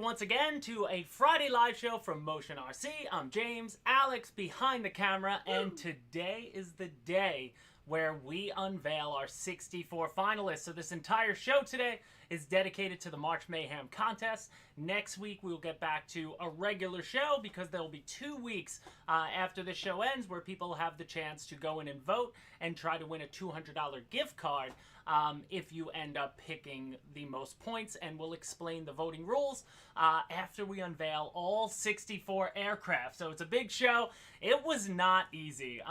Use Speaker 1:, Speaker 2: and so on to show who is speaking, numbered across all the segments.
Speaker 1: once again to a Friday live show from Motion RC. I'm James, Alex behind the camera, and today is the day where we unveil our 64 finalists. So this entire show today is dedicated to the March Mayhem contest. Next week we will get back to a regular show because there will be 2 weeks after the show ends where people have the chance to go in and vote and try to win a $200 gift card if you end up picking the most points. And we'll explain the voting rules after we unveil all 64 aircraft. So it's a big show. It was not easy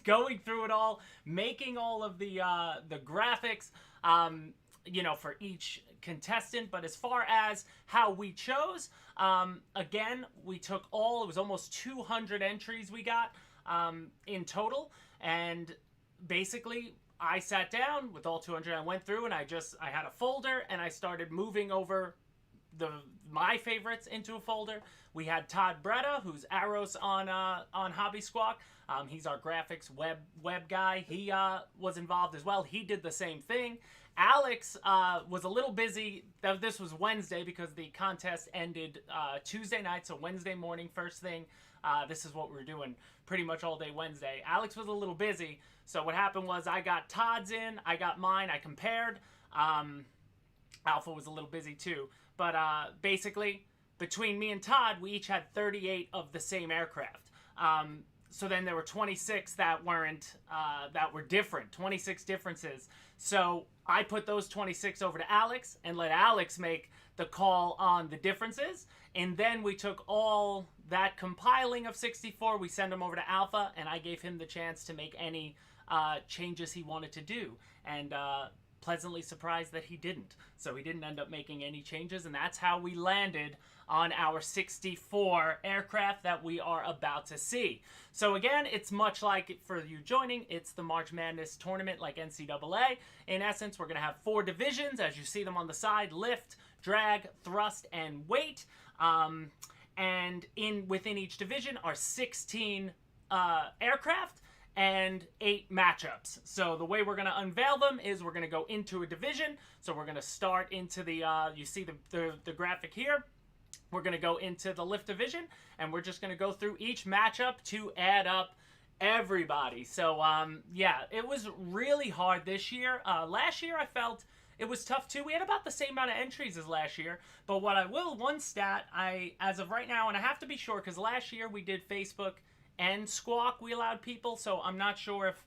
Speaker 1: going through it all, making all of the graphics, for each contestant. But as far as how we chose, again, we took it was almost 200 entries we got in total. And basically, I sat down with all 200. I went through and I had a folder and I started moving over my favorites into a folder. We had Todd Bretta, who's Arrows on Hobby Squawk. He's our graphics web guy. He was involved as well. He did the same thing. Alex was a little busy. This was Wednesday because the contest ended Tuesday night, so Wednesday morning, first thing. This is what we were doing pretty much all day Wednesday. Alex was a little busy, so what happened was I got Todd's in, I got mine, I compared. Alpha was a little busy too. But basically, between me and Todd, we each had 38 of the same aircraft. So then there were 26 that weren't, that were different, 26 differences. So I put those 26 over to Alex and let Alex make the call on the differences. And then we took all that compiling of 64, we sent them over to Alpha, and I gave him the chance to make any changes he wanted to do. And pleasantly surprised that he didn't. So he didn't end up making any changes, and that's how we landed on our 64 aircraft that we are about to see. So again, it's much like for you joining, it's the March Madness tournament like NCAA. In essence, we're going to have 4 divisions, as you see them on the side: lift, drag, thrust, and weight. And within each division are 16 aircraft and 8 matchups. So the way we're going to unveil them is we're going to go into a division. So we're going to start into the, you see the graphic here. We're going to go into the lift division, and we're just going to go through each matchup to add up everybody. So, yeah, it was really hard this year. Last year I felt it was tough too. We had about the same amount of entries as last year. But one stat, as of right now, and I have to be sure because last year we did Facebook and Squawk, we allowed people, so I'm not sure if,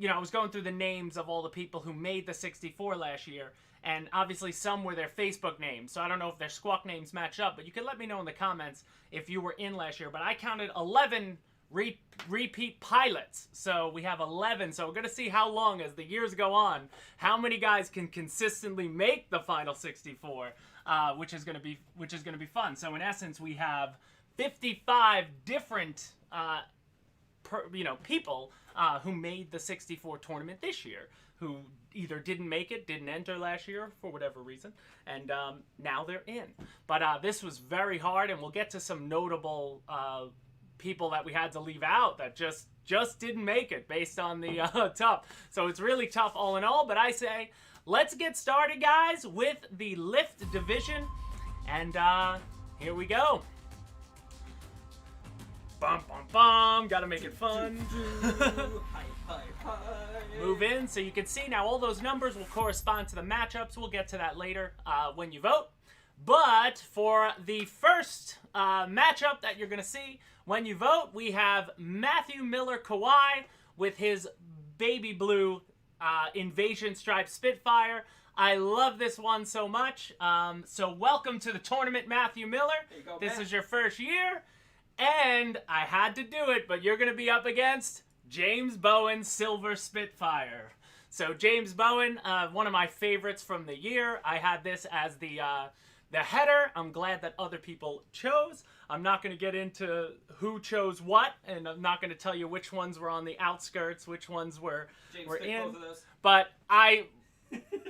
Speaker 1: I was going through the names of all the people who made the 64 last year, and obviously some were their Facebook names, so I don't know if their Squawk names match up, but you can let me know in the comments if you were in last year. But I counted 11 repeat pilots, so we have 11, so we're going to see how long, as the years go on, how many guys can consistently make the final 64, which is going to be fun. So in essence, we have 55 different people who made the 64 tournament this year, who either didn't make it, didn't enter last year for whatever reason, and now they're in. But this was very hard, and we'll get to some notable people that we had to leave out that just didn't make it based on the tough. So it's really tough all in all, but I say let's get started, guys, with the lift division, and here we go. Bum, bum, bum. Gotta make it fun. Move in. So you can see now all those numbers will correspond to the matchups. We'll get to that later when you vote. But for the first matchup that you're going to see when you vote, we have Matthew Miller Kawhi with his baby blue Invasion Stripe Spitfire. I love this one so much. So welcome to the tournament, Matthew Miller. This is your first year. And I had to do it, but you're going to be up against James Bowen Silver Spitfire. So James Bowen, one of my favorites from the year. I had this as the header. I'm glad that other people chose. I'm not going to get into who chose what, and I'm not going to tell you which ones were on the outskirts, which ones were in. Both of those. But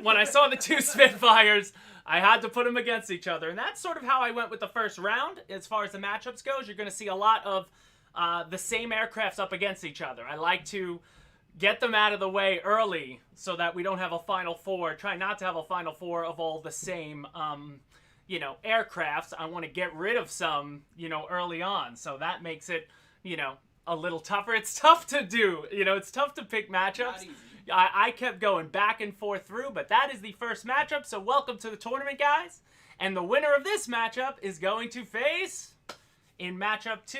Speaker 1: when I saw the 2 Spitfires, I had to put them against each other. And that's sort of how I went with the first round. As far as the matchups goes, you're going to see a lot of the same aircrafts up against each other. I like to get them out of the way early so that we don't have a Final Four. Try not to have a Final Four of all the same aircrafts, I want to get rid of some, early on. So that makes it, a little tougher. It's tough to do. It's tough to pick matchups. I kept going back and forth through, but that is the first matchup. So welcome to the tournament, guys. And the winner of this matchup is going to face, in matchup 2,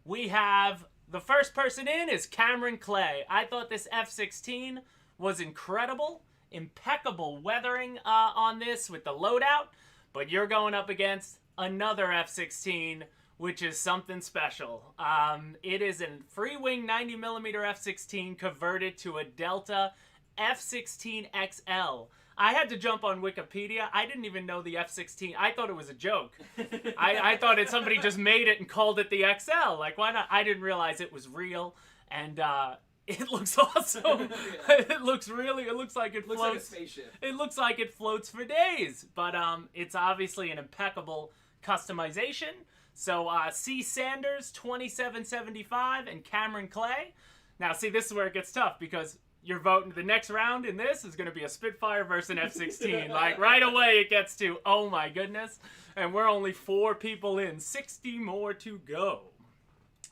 Speaker 1: we have the first person in is Cameron Clay. I thought this F-16 was incredible. Impeccable weathering on this with the loadout. But you're going up against another F-16, which is something special. It is a Freewing 90mm F-16 converted to a Delta F-16 XL. I had to jump on Wikipedia. I didn't even know the F-16. I thought it was a joke. I thought somebody just made it and called it the XL. Like, why not? I didn't realize it was real. And it looks awesome. It looks like it floats.
Speaker 2: Looks like a spaceship.
Speaker 1: It looks like it floats for days. But it's obviously an impeccable customization. So C. Sanders, 2775, and Cameron Clay. Now, see, this is where it gets tough because you're voting. The next round in this is going to be a Spitfire versus an F-16. Like, right away it gets to, oh my goodness. And we're only 4 people in. 60 more to go.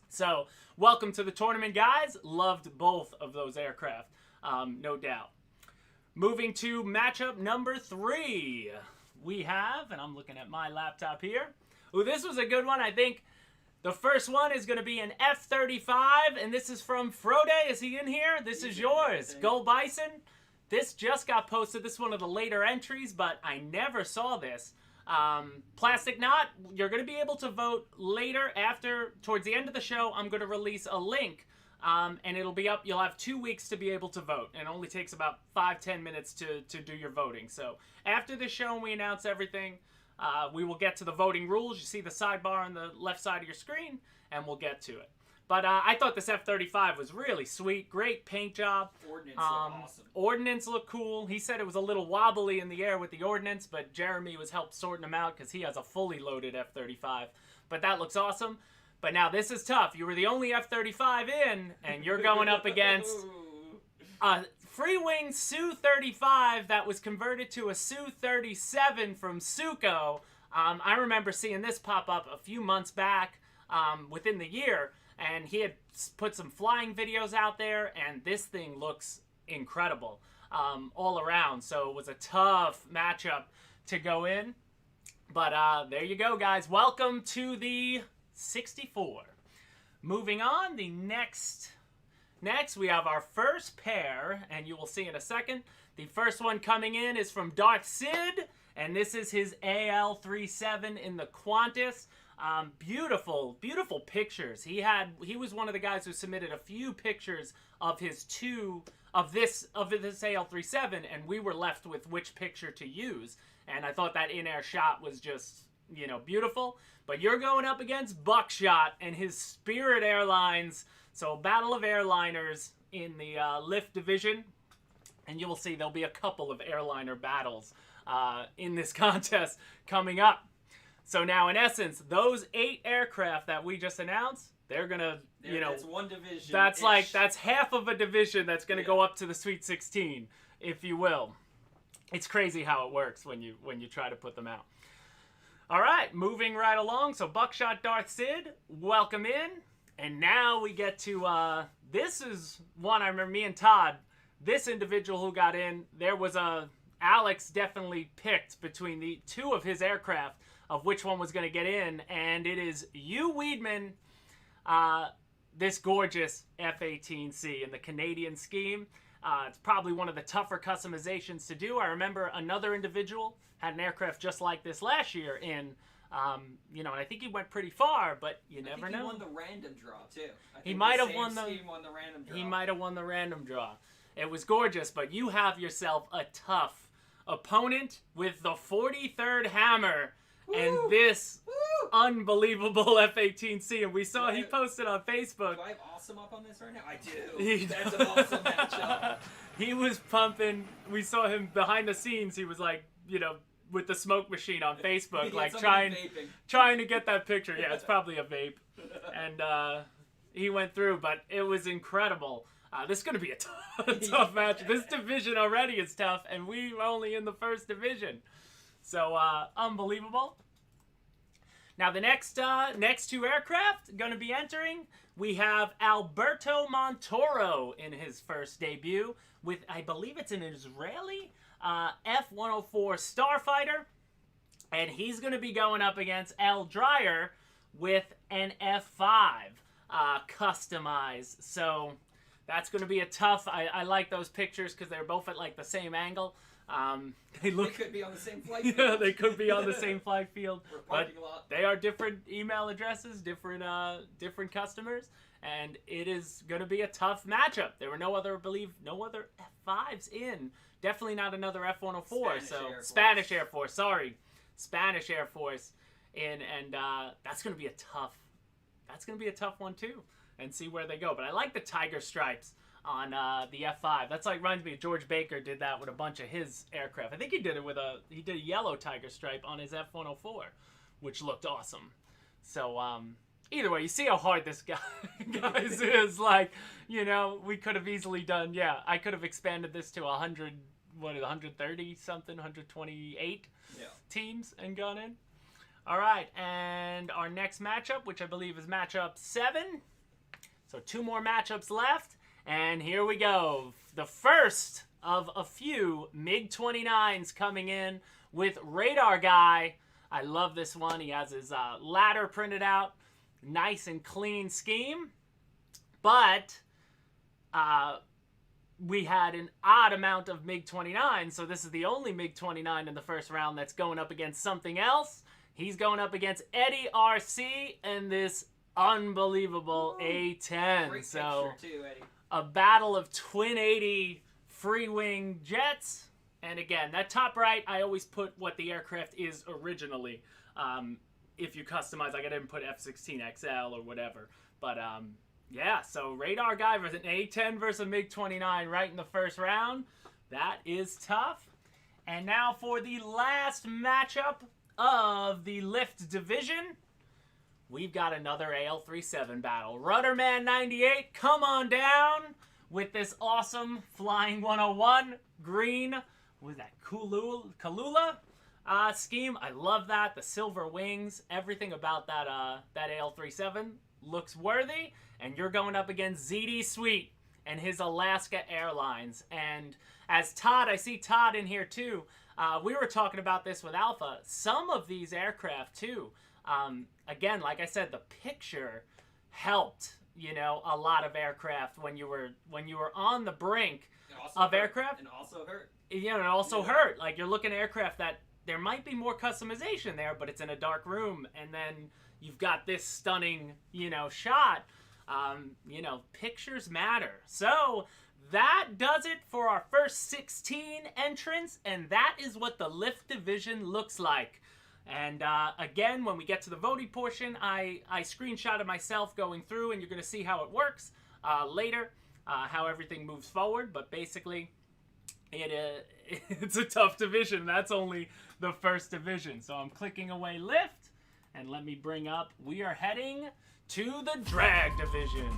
Speaker 1: So, welcome to the tournament, guys. Loved both of those aircraft, no doubt. Moving to matchup number 3. We have, and I'm looking at my laptop here. Ooh, this was a good one. I think the first one is going to be an F-35, and this is from Frode. Is he in here? This is yours. Go Bison. This just got posted. This is one of the later entries, but I never saw this. Plastic Knot, you're going to be able to vote later towards the end of the show. I'm going to release a link, and it'll be up. You'll have 2 weeks to be able to vote, and it only takes about 5-10 minutes to do your voting. So after the show and we announce everything, we will get to the voting rules. You see the sidebar on the left side of your screen, and we'll get to it. But I thought this F-35 was really sweet. Great paint job.
Speaker 2: Ordnance looked awesome.
Speaker 1: Ordnance looked cool. He said it was a little wobbly in the air with the ordnance, but Jeremy was helped sorting them out because he has a fully loaded F-35. But that looks awesome. But now this is tough. You were the only F-35 in, and you're going up against a Freewing Su-35 that was converted to a Su-37 from Suco. I remember seeing this pop up a few months back within the year, and he had put some flying videos out there, and this thing looks incredible all around. So it was a tough matchup to go in. But there you go, guys. Welcome to the 64. Moving on, the next, we have our first pair, and you will see in a second. The first one coming in is from Darth Sid, and this is his AL-37 in the Qantas. Beautiful, beautiful pictures. He was one of the guys who submitted a few pictures of this AL-37, and we were left with which picture to use. And I thought that in-air shot was just, beautiful. But you're going up against Buckshot and his Spirit Airlines. So Battle of Airliners in the lift division. And you will see there'll be a couple of airliner battles in this contest coming up. So now, in essence, those 8 aircraft that we just announced, they're gonna,
Speaker 2: that's one division.
Speaker 1: That's half of a division that's gonna go up to the Sweet 16, if you will. It's crazy how it works when you try to put them out. All right, moving right along. So Buckshot Darth Sid, welcome in, and now we get to this is one I remember me and Todd. This individual who got in, there was Alex definitely picked between the 2 of his aircraft of which one was going to get in, and it is Hugh Weedman, this gorgeous F-18C in the Canadian scheme. It's probably one of the tougher customizations to do. I remember another individual had an aircraft just like this last year in, and I think he went pretty far, but you never know.
Speaker 2: He won the random draw, too.
Speaker 1: He might have
Speaker 2: won the random draw.
Speaker 1: He might have won the random draw. It was gorgeous, but you have yourself a tough opponent with the 43rd Hammer. Woo! And this unbelievable F-18C, and we saw he posted on Facebook.
Speaker 2: Do I have Awesome up on this right now? I do. That's an awesome matchup.
Speaker 1: He was pumping. We saw him behind the scenes. He was like, with the smoke machine on Facebook, like trying to get that picture. Yeah, it's probably a vape. And he went through, but it was incredible. This is going to be a tough match. This division already is tough, and we're only in the first division. So, unbelievable. Now, the next two aircraft going to be entering, we have Alberto Montoro in his first debut with, I believe it's an Israeli F-104 Starfighter. And he's going to be going up against L. Dreyer with an F5 customized. So that's going to be a tough... I like those pictures because they're both at like the same angle. They
Speaker 2: could be on the same flight field.
Speaker 1: Yeah, they could be on the same flight field.
Speaker 2: Or parking lot.
Speaker 1: They are different email addresses, different customers, and it is going to be a tough matchup. There were no other F5s in. Definitely not another F-104. Spanish Air Force. Sorry, Spanish Air Force in, and that's going to be a tough. That's going to be a tough one too, and see where they go. But I like the tiger stripes on the F5. That's like, reminds me of George Baker did that with a bunch of his aircraft. I think he did it with he did a yellow tiger stripe on his F-104, which looked awesome. So either way, you see how hard this guys is. Like, you know, we could have easily done, I could have expanded this to 130 something, 128 teams and gone in. All right, and our next matchup, which I believe is matchup 7. So 2 more matchups left. And here we go. The first of a few MiG-29s coming in with Radar Guy. I love this one. He has his ladder printed out. Nice and clean scheme. But we had an odd amount of MiG-29, so this is the only MiG-29 in the first round that's going up against something else. He's going up against Eddie RC and this unbelievable A-10.
Speaker 2: Great
Speaker 1: so
Speaker 2: picture too, Eddie.
Speaker 1: A battle of twin 80 Freewing jets. And again, that top right, I always put what the aircraft is originally. If you customize, like I didn't put F-16XL or whatever. But yeah, so Radar Guy versus an A-10 versus a MiG-29 right in the first round. That is tough. And now for the last matchup of the Lift Division. We've got another AL-37 battle. Rudderman 98, come on down with this awesome Flying 101 green. What is that? Kalula scheme. I love that. The silver wings, everything about that AL-37 looks worthy. And you're going up against ZD Sweet and his Alaska Airlines. And as Todd, I see Todd in here too. We were talking about this with Alpha. Some of these aircraft too. Again, like I said, the picture helped, you know, a lot of aircraft when you were on the brink of aircraft.
Speaker 2: And also hurt.
Speaker 1: Yeah, and it also hurt. Like, you're looking at aircraft that there might be more customization there, but it's in a dark room, and then you've got this stunning, you know, shot. You know, pictures matter. So that does it for our first 16 entrants, and that is what the Lift Division looks like. And again, when we get to the voting portion, I screenshotted myself going through, and you're going to see how it works later, how everything moves forward. But basically, it's a tough division. That's only the first division. So I'm clicking away Lift, and let me bring up, we are heading to the Drag Division.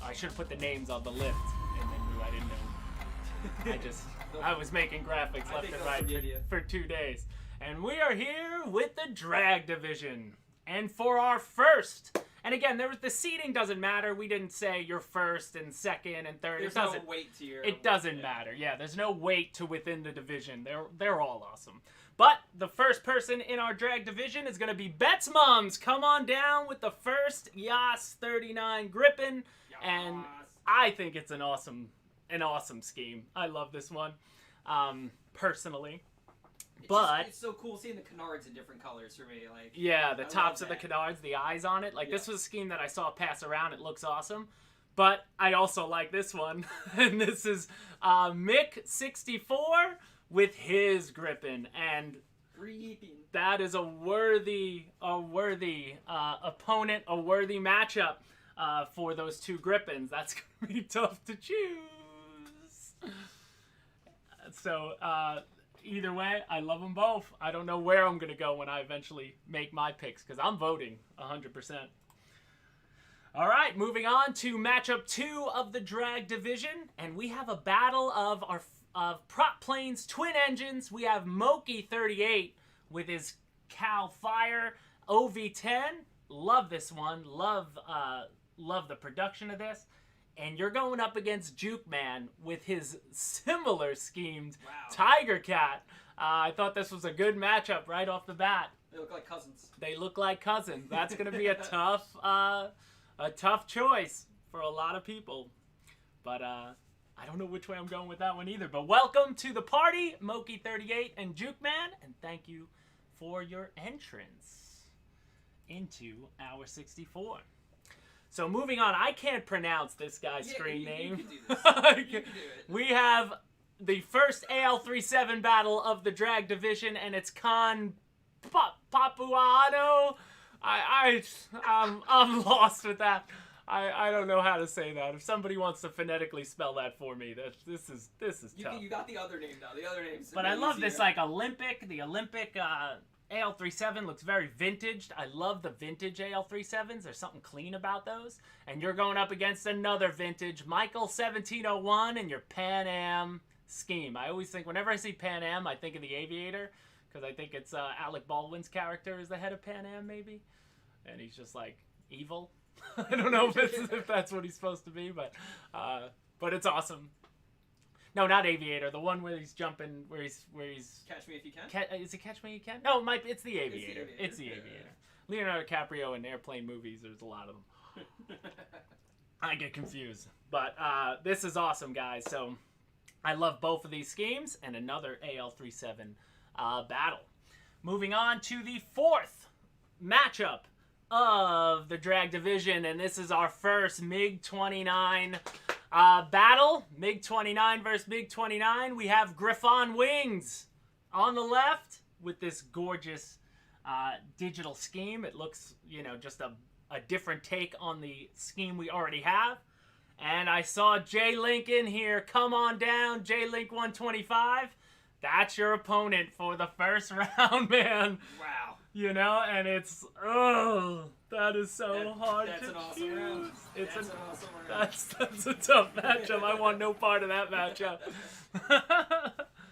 Speaker 1: I should have put the names on the Lift, and then I didn't know. I was making graphics left and right for 2 days. And we are here with the Drag Division. And for our first, and again, the seating doesn't matter. We didn't say you're first and second and third.
Speaker 2: There's no weight to your...
Speaker 1: It doesn't matter. Yeah, there's no weight to within the division. They're all awesome. But the first person in our Drag Division is going to be Bet's Mums. Come on down with the first Yas 39 Griffon. Yas. And I think it's an awesome scheme. I love this one, personally.
Speaker 2: It's so cool seeing the canards in different colors for me. Like,
Speaker 1: yeah, the tops of the canards, the eyes on it. Like, this was a scheme that I saw pass around. It looks awesome. But I also like this one. And this is Mick 64 with his Griffon. And that is a worthy opponent, a worthy matchup for those two Griffons. That's going to be tough to choose. So, either way, I love them both. I don't know where I'm going to go when I eventually make my picks, because I'm voting 100%. All right, moving on to matchup 2 of the drag division, and we have a battle of our prop planes twin engines. We have Moki38 with his Cal Fire OV10. Love this one. Love the production of this. And you're going up against Juke Man with his similar schemed Tiger Cat. I thought this was a good matchup right off the bat.
Speaker 2: They look like cousins.
Speaker 1: They look like cousins. That's going to be a tough choice for a lot of people. But I don't know which way I'm going with that one either. But welcome to the party, Moki38 and Juke Man, and thank you for your entrance into our 64. So moving on, I can't pronounce this guy's screen name.
Speaker 2: You can do this. You can do it.
Speaker 1: We have the first AL37 battle of the drag division, and it's Papuano. I'm lost with that. I don't know how to say that. If somebody wants to phonetically spell that for me, this is tough.
Speaker 2: You got the other name now. The other name's
Speaker 1: But I love this the Olympic AL37 looks very vintaged. I love the vintage AL37s. There's something clean about those. And you're going up against another vintage Michael 1701 and your Pan Am scheme. I always think, whenever I see Pan Am, I think of the Aviator, because I think it's Alec Baldwin's character is the head of Pan Am, maybe. And he's just like evil. I don't know if that's what he's supposed to be, but it's awesome. No, not Aviator. The one where he's jumping, where he's.
Speaker 2: Catch Me If You Can.
Speaker 1: Is it Catch Me If You Can? No, it's the Aviator. It's the Aviator. Leonardo DiCaprio in airplane movies. There's a lot of them. I get confused, but this is awesome, guys. So I love both of these schemes, and another AL37 battle. Moving on to the 4th matchup of the drag division, and this is our first MiG-29 battle. MiG-29 versus MiG-29. We have Griffon Wings on the left with this gorgeous digital scheme. It looks, just a different take on the scheme we already have. And I saw J Link in here. Come on down, J Link 125. That's your opponent for the first round, man.
Speaker 2: Wow.
Speaker 1: And it's, that is so hard
Speaker 2: that's
Speaker 1: to
Speaker 2: an awesome
Speaker 1: choose.
Speaker 2: round.
Speaker 1: It's
Speaker 2: an awesome round.
Speaker 1: That's a tough matchup. I want no part of that matchup.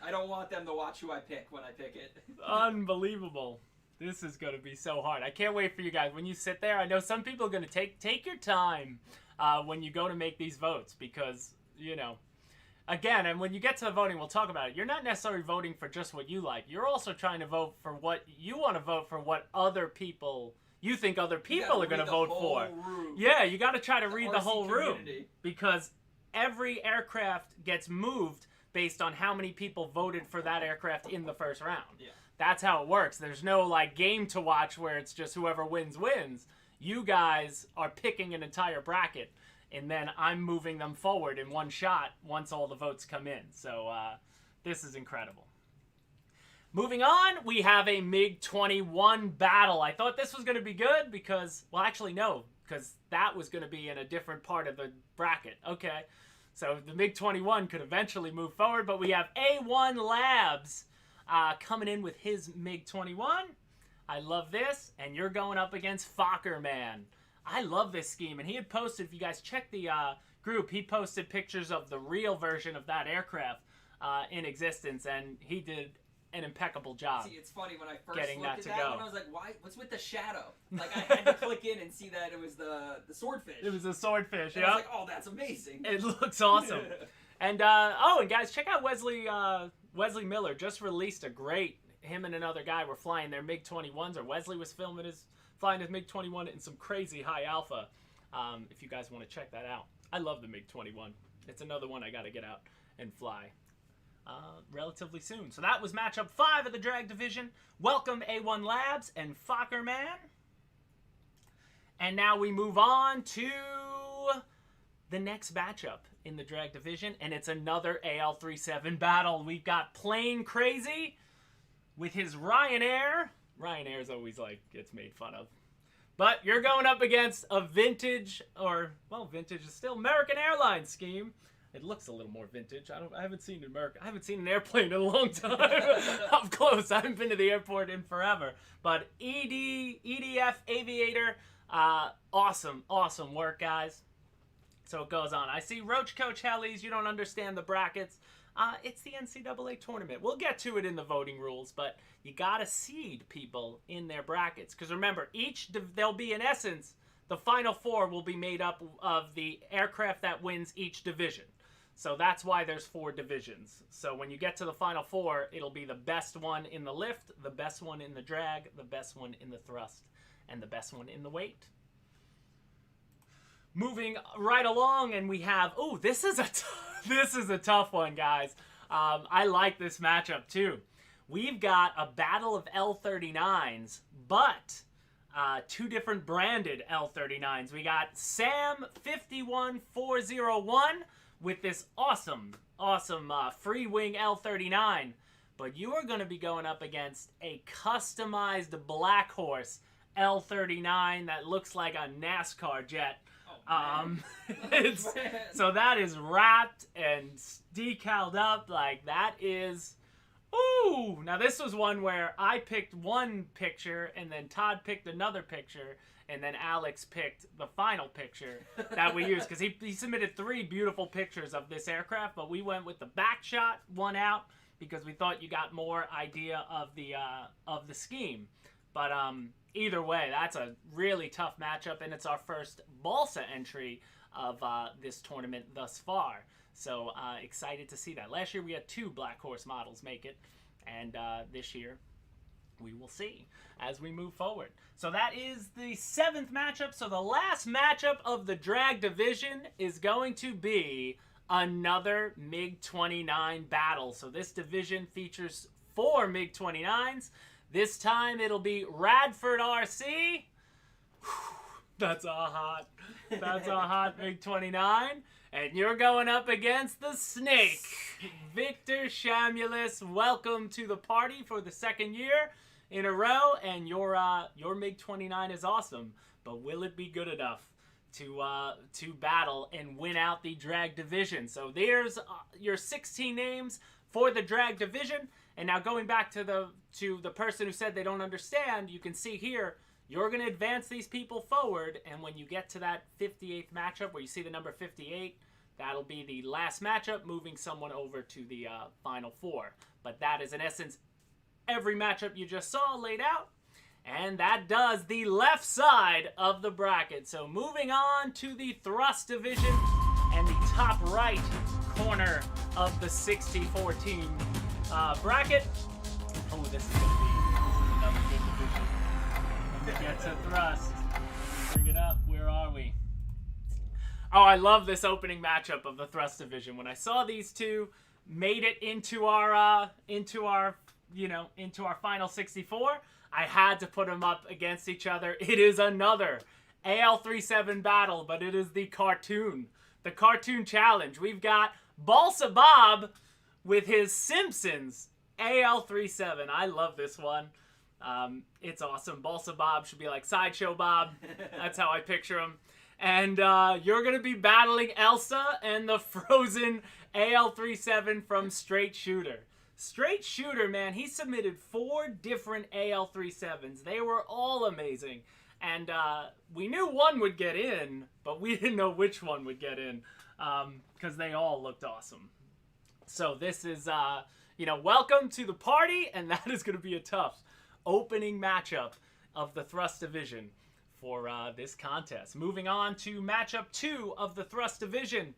Speaker 2: I don't want them to watch who I pick when I pick it.
Speaker 1: Unbelievable. This is going to be so hard. I can't wait for you guys. When you sit there, I know some people are going to take your time when you go to make these votes because, again, and when you get to the voting, we'll talk about it. You're not necessarily voting for just what you like. You're also trying to vote for what you want to vote for, what you think other people are going to vote for.
Speaker 2: Room.
Speaker 1: Yeah, you got to try to read the whole room
Speaker 2: community.
Speaker 1: because every aircraft gets moved based on how many people voted for that aircraft in the first round.
Speaker 2: Yeah.
Speaker 1: That's how it works. There's no game to watch where it's just whoever wins. You guys are picking an entire bracket. And then I'm moving them forward in one shot once all the votes come in. So this is incredible. Moving on, we have a MiG-21 battle. I thought this was going to be good because, well, actually, no, because that was going to be in a different part of the bracket. Okay, so the MiG-21 could eventually move forward, but we have A1 Labs coming in with his MiG-21. I love this, and you're going up against Fokker Man. I love this scheme, and he had posted, if you guys check the group, he posted pictures of the real version of that aircraft in existence, and he did an impeccable job.
Speaker 2: See, it's funny, when I first
Speaker 1: getting
Speaker 2: looked
Speaker 1: that
Speaker 2: at
Speaker 1: to
Speaker 2: that
Speaker 1: go.
Speaker 2: one, I was like, why? What's with the shadow? I had to click in and see that it was the swordfish.
Speaker 1: It was a swordfish,
Speaker 2: and
Speaker 1: yeah.
Speaker 2: I was like, oh, that's amazing.
Speaker 1: It looks awesome. And, and guys, check out Wesley Miller. Just released a great, him and another guy were flying their MiG-21s, or Wesley was flying his MiG-21 in some crazy high alpha. If you guys want to check that out. I love the MiG-21. It's another one I got to get out and fly relatively soon. So that was matchup 5 of the drag division. Welcome A1 Labs and Fokker Man. And now we move on to the next matchup in the drag division, and it's another AL37 battle. We've got Plane Crazy with his Ryanair. Ryanair's always gets made fun of. But you're going up against a vintage, vintage is still American Airlines scheme. It looks a little more vintage. I haven't seen an airplane in a long time. Up close. I haven't been to the airport in forever. But EDF Aviator Awesome work, guys. So it goes on. I see Roach Coach Hellies, you don't understand the brackets. It's the NCAA tournament. We'll get to it in the voting rules, but you gotta seed people in their brackets. Because remember, there'll be, in essence, the Final Four will be made up of the aircraft that wins each division. So that's why there's 4 divisions. So when you get to the Final Four, it'll be the best one in the lift, the best one in the drag, the best one in the thrust, and the best one in the weight. Moving right along, and we have, this is a tough one, guys. I like this matchup too. We've got a battle of L39s, but 2 different branded L39s. We got Sam 51401 with this awesome Freewing L39, but you are going to be going up against a customized Black Horse L39 that looks like a NASCAR jet. So that is wrapped and decaled up. Like, that is, now this was one where I picked one picture and then Todd picked another picture and then Alex picked the final picture that we used, because he submitted 3 beautiful pictures of this aircraft, but we went with the back shot one out because we thought you got more idea of the scheme. But either way, that's a really tough matchup, and it's our first Balsa entry of this tournament thus far. So excited to see that. Last year we had 2 Black Horse models make it, and this year we will see as we move forward. So that is the 7th matchup. So the last matchup of the drag division is going to be another MiG-29 battle. So this division features 4 MiG-29s. This time it'll be Radford RC. That's a hot MiG-29. And you're going up against the Snake, Victor Shamulis. Welcome to the party for the 2nd year in a row. And your MiG-29 is awesome, but will it be good enough to battle and win out the drag division? So there's your 16 names for the drag division. And now going back to the person who said they don't understand, you can see here, you're going to advance these people forward, and when you get to that 58th matchup where you see the number 58, that'll be the last matchup, moving someone over to the Final Four. But that is, in essence, every matchup you just saw laid out, and that does the left side of the bracket. So moving on to the thrust division and the top right corner of the 60-14 bracket. This is going to be another good division. When we get to thrust, bring it up. Where are we? I love this opening matchup of the thrust division. When I saw these 2 made it into our final 64, I had to put them up against each other. It is another AL-37 battle, but it is the cartoon challenge. We've got Balsa Bob with his Simpsons AL-37. I love this one. It's awesome. Balsa Bob should be like Sideshow Bob. That's how I picture him. And you're going to be battling Elsa and the frozen AL-37 from Straight Shooter. Straight Shooter, man, he submitted 4 different AL-37s. They were all amazing. And we knew one would get in, but we didn't know which one would get in because they all looked awesome. So this is, welcome to the party, and that is going to be a tough opening matchup of the thrust division for this contest. Moving on to matchup 2 of the thrust division,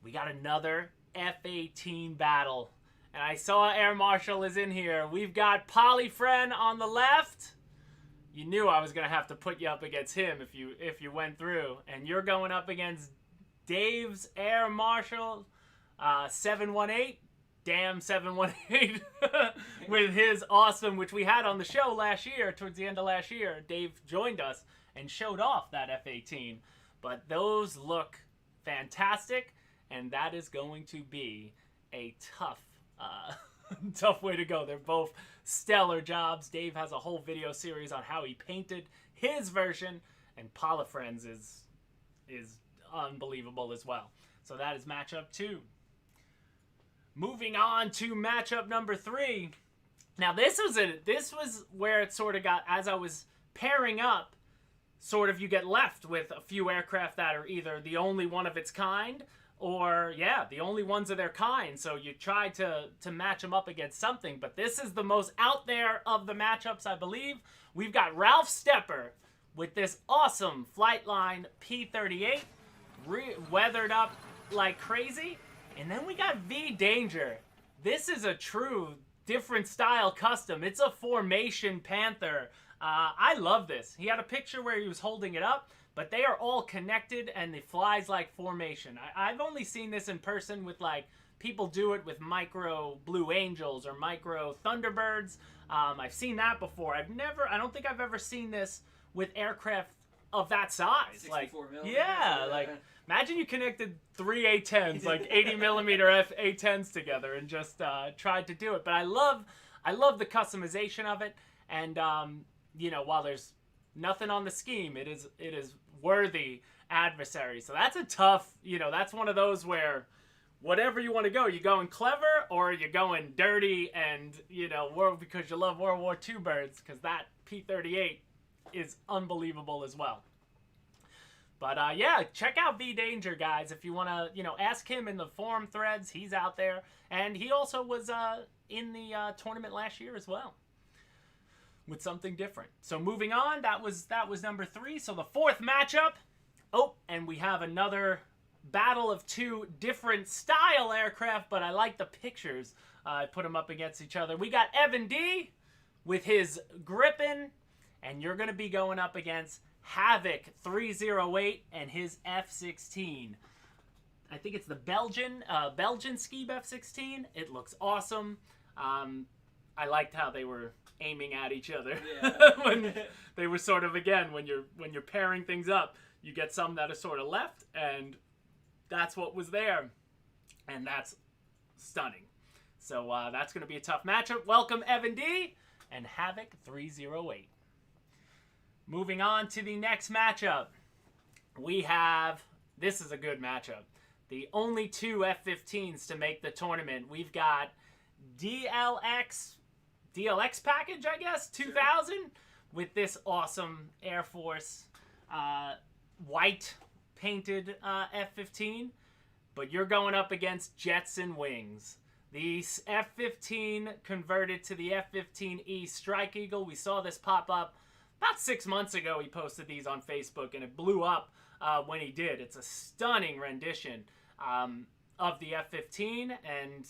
Speaker 1: we got another F-18 battle. And I saw Air Marshal is in here. We've got Polyfriend on the left. You knew I was going to have to put you up against him if you went through. And you're going up against Dave's Air Marshal 718. Damn 718 with his awesome, which we had on the show last year, towards the end of last year. Dave joined us and showed off that F-18. But those look fantastic, and that is going to be a tough way to go. They're both stellar jobs. Dave has a whole video series on how he painted his version, and Polyfriends is unbelievable as well. So that is matchup 2. Moving on to matchup number 3. Now this was where it sort of got, as I was pairing up sort of you get left with a few aircraft that are either the only one of its kind or, yeah, the only ones of their kind. So you try to match them up against something. But this is the most out there of the matchups, I believe. We've got Ralph Stepper with this awesome Flightline P-38, weathered up like crazy. And then we got V Danger. This is a true different style custom. It's a formation Panther. I love this. He had a picture where he was holding it up, but they are all connected and it flies like formation. I've only seen this in person with like people do it with micro Blue Angels or micro Thunderbirds. I've seen that before. I don't think I've ever seen this with aircraft of that size.
Speaker 2: 64 millimeters.
Speaker 1: Yeah, like imagine you connected 3 A-10s, like 80 millimeter A-10s together and just tried to do it. But I love the customization of it. And you know, while there's nothing on the scheme, it is worthy adversary. So that's a tough, you know, that's one of those where whatever you want to go, you going clever or you're going dirty and, you know, because you love World War II birds, because that P-38 is unbelievable as well. But yeah, check out V Danger, guys, if you want to, you know, ask him in the forum threads. He's out there, and he also was in the tournament last year as well with something different. So moving on, that was number 3. So the 4th matchup. Oh, and we have another battle of 2 different style aircraft, but I like the pictures. I put them up against each other. We got Evan D with his Griffon, and you're going to be going up against Havoc 308 and his F-16. I think it's the Belgian Skeeb F-16. It looks awesome. I liked how they were aiming at each other. Yeah. When they were sort of, again, when you're pairing things up, you get some that are sort of left, and that's what was there, and that's stunning. So that's going to be a tough matchup. Welcome, Evan D and Havoc 308. Moving on to the next matchup, we have, this is a good matchup, the only 2 F-15s to make the tournament. We've got DLX package, I guess, 2000, with this awesome Air Force white painted F-15, but you're going up against Jetson Wings. The F-15 converted to the F-15E Strike Eagle. We saw this pop up about 6 months ago. He posted these on Facebook, and it blew up when he did. It's a stunning rendition of the F-15, and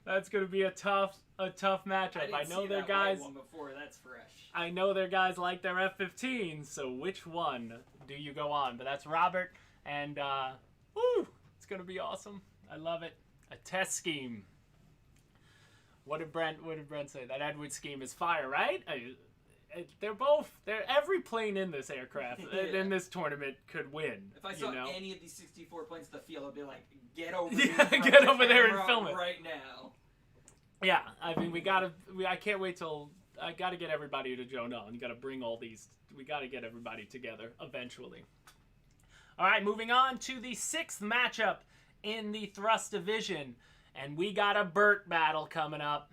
Speaker 1: that's going to be a tough matchup. I know their guys.
Speaker 2: One before. That's fresh.
Speaker 1: I know their guys like their F-15s. So which one do you go on? But that's Robert, and it's going to be awesome. I love it. A test scheme. What did Brent say? That Edward scheme is fire, right? They're every plane in this aircraft in this tournament could win.
Speaker 2: If I saw any of these 64 planes in the field, I'd be like, get over
Speaker 1: there and film it
Speaker 2: right now.
Speaker 1: Yeah, I mean, I can't wait till, I gotta get everybody to join on. You gotta bring all these, we gotta get everybody together eventually. All right, moving on to the 6th matchup in the thrust division, and we got a Burt battle coming up.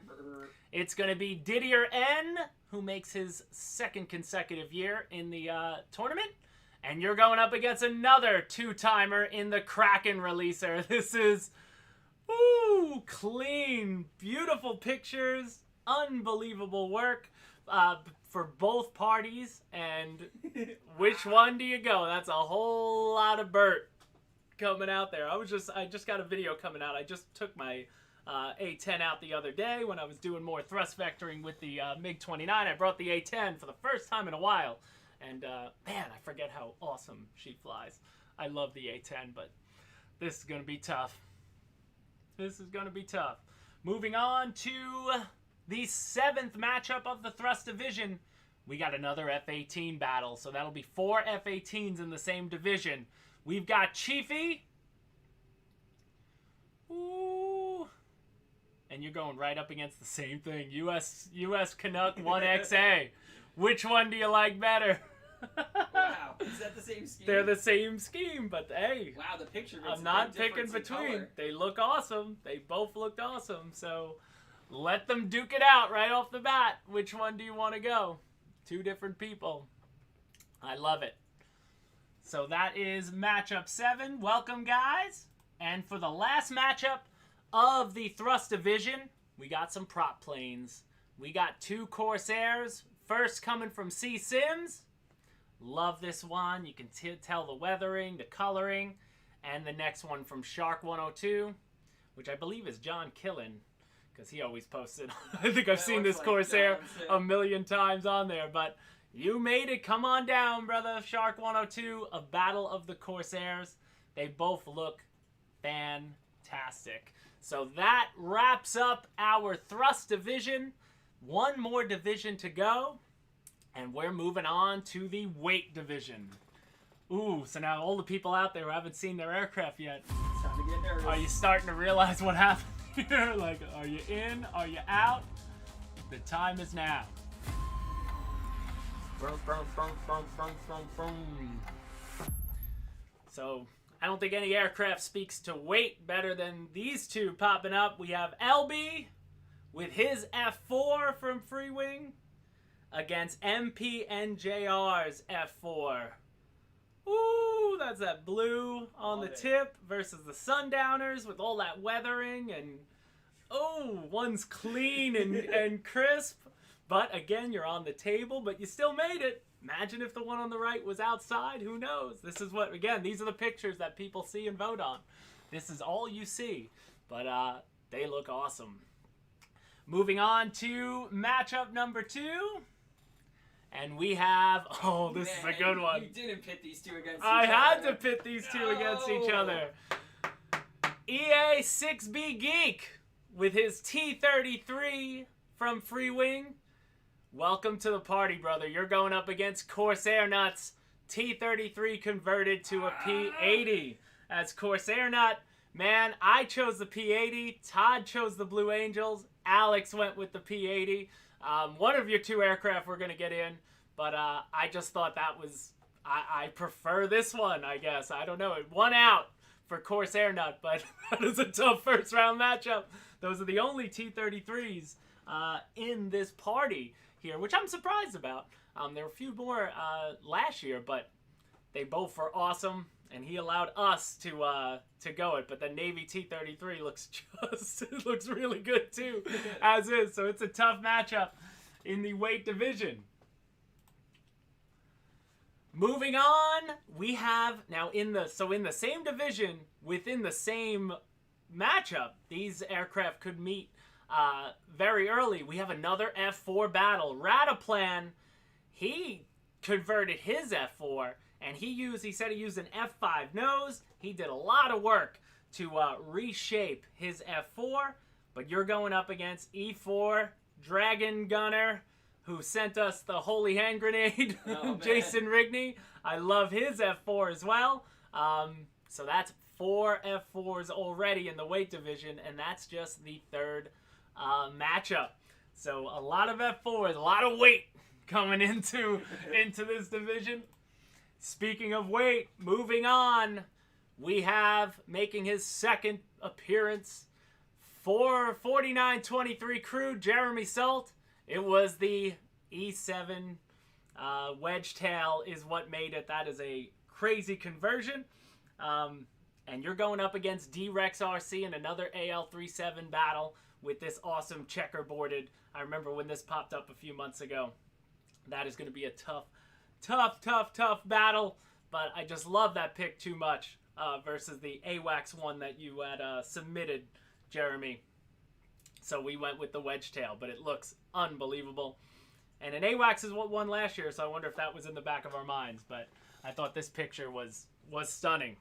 Speaker 1: It's gonna be Didier N, who makes his 2nd consecutive year in the tournament, and you're going up against another 2-timer in the Kraken releaser. This is clean, beautiful pictures, unbelievable work for both parties. And which one do you go? That's a whole lot of Burt coming out there. I just got a video coming out. I just took my A-10 out the other day when I was doing more thrust vectoring with the MiG-29. I brought the A-10 for the first time in a while, and man, I forget how awesome she flies. I love the A-10, but this is going to be tough. This is going to be tough. Moving on to the 7th matchup of the thrust division, we got another F-18 battle, so that'll be 4 F-18s in the same division. We've got Chiefy. And you're going right up against the same thing. US Canuck 1XA. Which one do you like better?
Speaker 2: Wow. Is that the same scheme?
Speaker 1: They're the same scheme, but hey.
Speaker 2: Wow, the picture makes
Speaker 1: I'm not picking between. They look awesome. They both looked awesome. So let them duke it out right off the bat. Which one do you want to go? 2 different people. I love it. So that is matchup 7. Welcome, guys. And for the last matchup of the Thrust Division, we got some prop planes. We got 2 Corsairs. First coming from C. Sims. Love this one. You can tell the weathering, the coloring. And the next one from Shark 102, which I believe is John Killen, because he always posts it. I think I've seen this
Speaker 2: like
Speaker 1: Corsair
Speaker 2: John,
Speaker 1: a million times on there. But you made it. Come on down, brother. Shark 102, a battle of the Corsairs. They both look fantastic. So that wraps up our Thrust Division. One more division to go. And we're moving on to the Weight Division. Ooh, so now all the people out there who haven't seen their aircraft yet,
Speaker 2: It's time to get nervous.
Speaker 1: are you starting to realize what happened here? Like, are you in? Are you out? The time is now. So, I don't think any aircraft speaks to weight better than these two popping up. We have LB with his F4 from Freewing against MPNJR's F4. Ooh, that's that blue on the tip versus the Sundowners with all that weathering and oh, one's clean and crisp. But again, you're on the table, but you still made it. Imagine if the one on the right was outside. Who knows? This is what, again, these are the pictures that people see and vote on. This is all you see. But they look awesome. Moving on to matchup number 2. And we have, oh, this is a good one.
Speaker 2: You didn't pit these two against each other.
Speaker 1: I had to pit these two against each other. EA6B Geek with his T-33 from Freewing. Welcome to the party, brother. You're going up against Corsair Nuts. T-33 converted to a P-80. As Corsair Nut, man, I chose the P-80. Todd chose the Blue Angels. Alex went with the P-80. One of your 2 aircraft we're going to get in, but I just thought that was, I prefer this one, I guess. I don't know. It won out for Corsair Nut, but that is a tough first round matchup. Those are the only T-33s in this party here, which I'm surprised about. There were a few more last year, but they both were awesome, and he allowed us to go it. But the Navy T-33 looks really good too, as is. So it's a tough matchup in the weight division. Moving on, we have now in the same division within the same matchup, these aircraft could meet very early. We have another F4 battle. Rataplan, he converted his F4, and he said he used an F5 nose. He did a lot of work to reshape his F4, but you're going up against E4 Dragon Gunner, who sent us the holy hand grenade, Jason Rigney. I love his F4 as well. So that's 4 F4s already in the weight division, and that's just the 3rd matchup. So a lot of F4s, a lot of weight coming into this division. Speaking of weight, moving on, we have making his 2nd appearance for 4923 crew, Jeremy Salt. It was the E7 wedge tail is what made it. That is a crazy conversion. And you're going up against D-Rex RC in another AL37 battle with this awesome checkerboarded. I remember when this popped up a few months ago. That is going to be a tough battle. But I just love that pick too much versus the AWACS one that you had submitted, Jeremy. So we went with the wedge tail, but it looks unbelievable. And an AWACS is what won last year, so I wonder if that was in the back of our minds. But I thought this picture was stunning.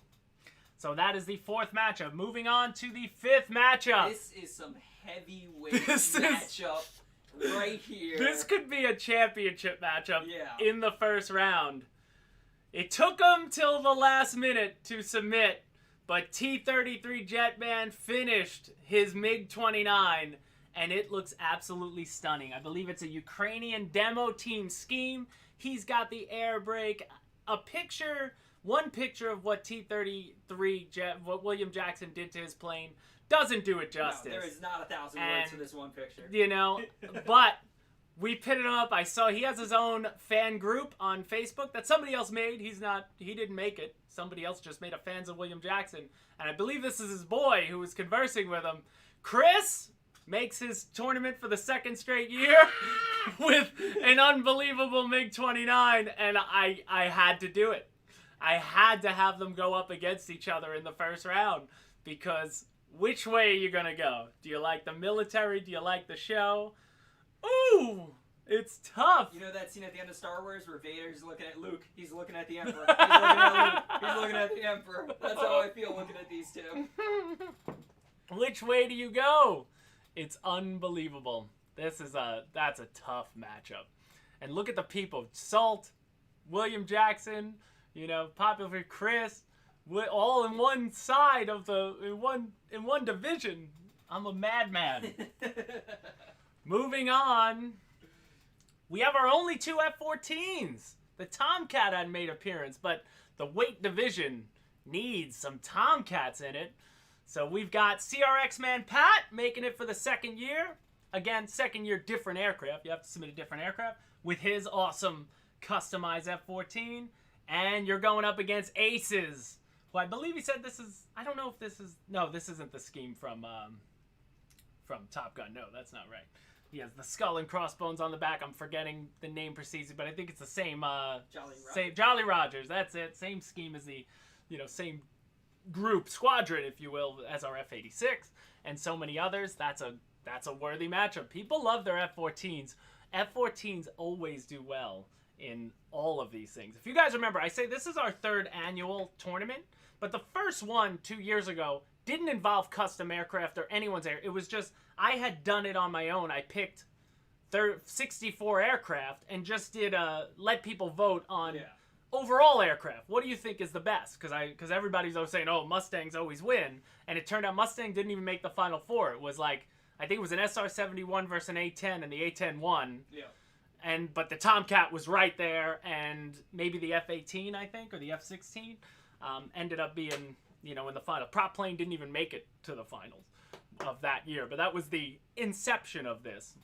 Speaker 1: So that is the 4th matchup. Moving on to the 5th matchup.
Speaker 2: This is some heavyweight matchup right here.
Speaker 1: This could be a championship matchup in the first round. It took them till the last minute to submit, but T-33 Jetman finished his MiG-29, and it looks absolutely stunning. I believe it's a Ukrainian demo team scheme. He's got the air brake. One picture of what T-33 what William Jackson did to his plane doesn't do it justice.
Speaker 2: No, there is not 1,000 words for this one picture.
Speaker 1: But we pitted him up. I saw he has his own fan group on Facebook that somebody else made. He didn't make it. Somebody else just made a Fans of William Jackson. And I believe this is his boy who was conversing with him. Chris makes his tournament for the second straight year with an unbelievable MiG-29, and I had to do it. I had to have them go up against each other in the first round, because which way are you going to go? Do you like the military? Do you like the show? Ooh, it's tough.
Speaker 2: You know that scene at the end of Star Wars where Vader's looking at Luke? He's looking at the Emperor. He's looking at Luke. He's looking at the Emperor. That's how I feel looking at these two.
Speaker 1: Which way do you go? It's unbelievable. That's a tough matchup. And look at the people. Salt, William Jackson, Popular Chris, all in one side of in one division. I'm a madman. Moving on. We have our only two F-14s. The Tomcat had made appearance, but the weight division needs some Tomcats in it. So we've got CRX Man Pat making it for the second year. Again, second year, different aircraft. You have to submit a different aircraft with his awesome customized F-14. And you're going up against Aces, who I believe he said this is, I don't know if this is, no, this isn't the scheme from Top Gun. No, that's not right. He has the skull and crossbones on the back. I'm forgetting the name precisely, but I think it's the same, Jolly Rogers. That's it. Same scheme as the, same group, squadron, if you will, as our F-86 and so many others. That's a worthy matchup. People love their F-14s. F-14s always do well in all of these things. If you guys remember, I say this is our third annual tournament, but the first one 2 years ago didn't involve custom aircraft or anyone's air. It was just, I had done it on my own. I picked 64 aircraft and just did let people vote on overall aircraft. What do you think is the best? Because everybody's always saying, oh, Mustangs always win. And it turned out Mustang didn't even make the Final Four. It was like, I think it was an SR-71 versus an A-10, and the A-10 won. Yeah. But the Tomcat was right there, and maybe the F-18, I think, or the F-16 ended up being, in the final. Prop plane didn't even make it to the finals of that year. But that was the inception of this.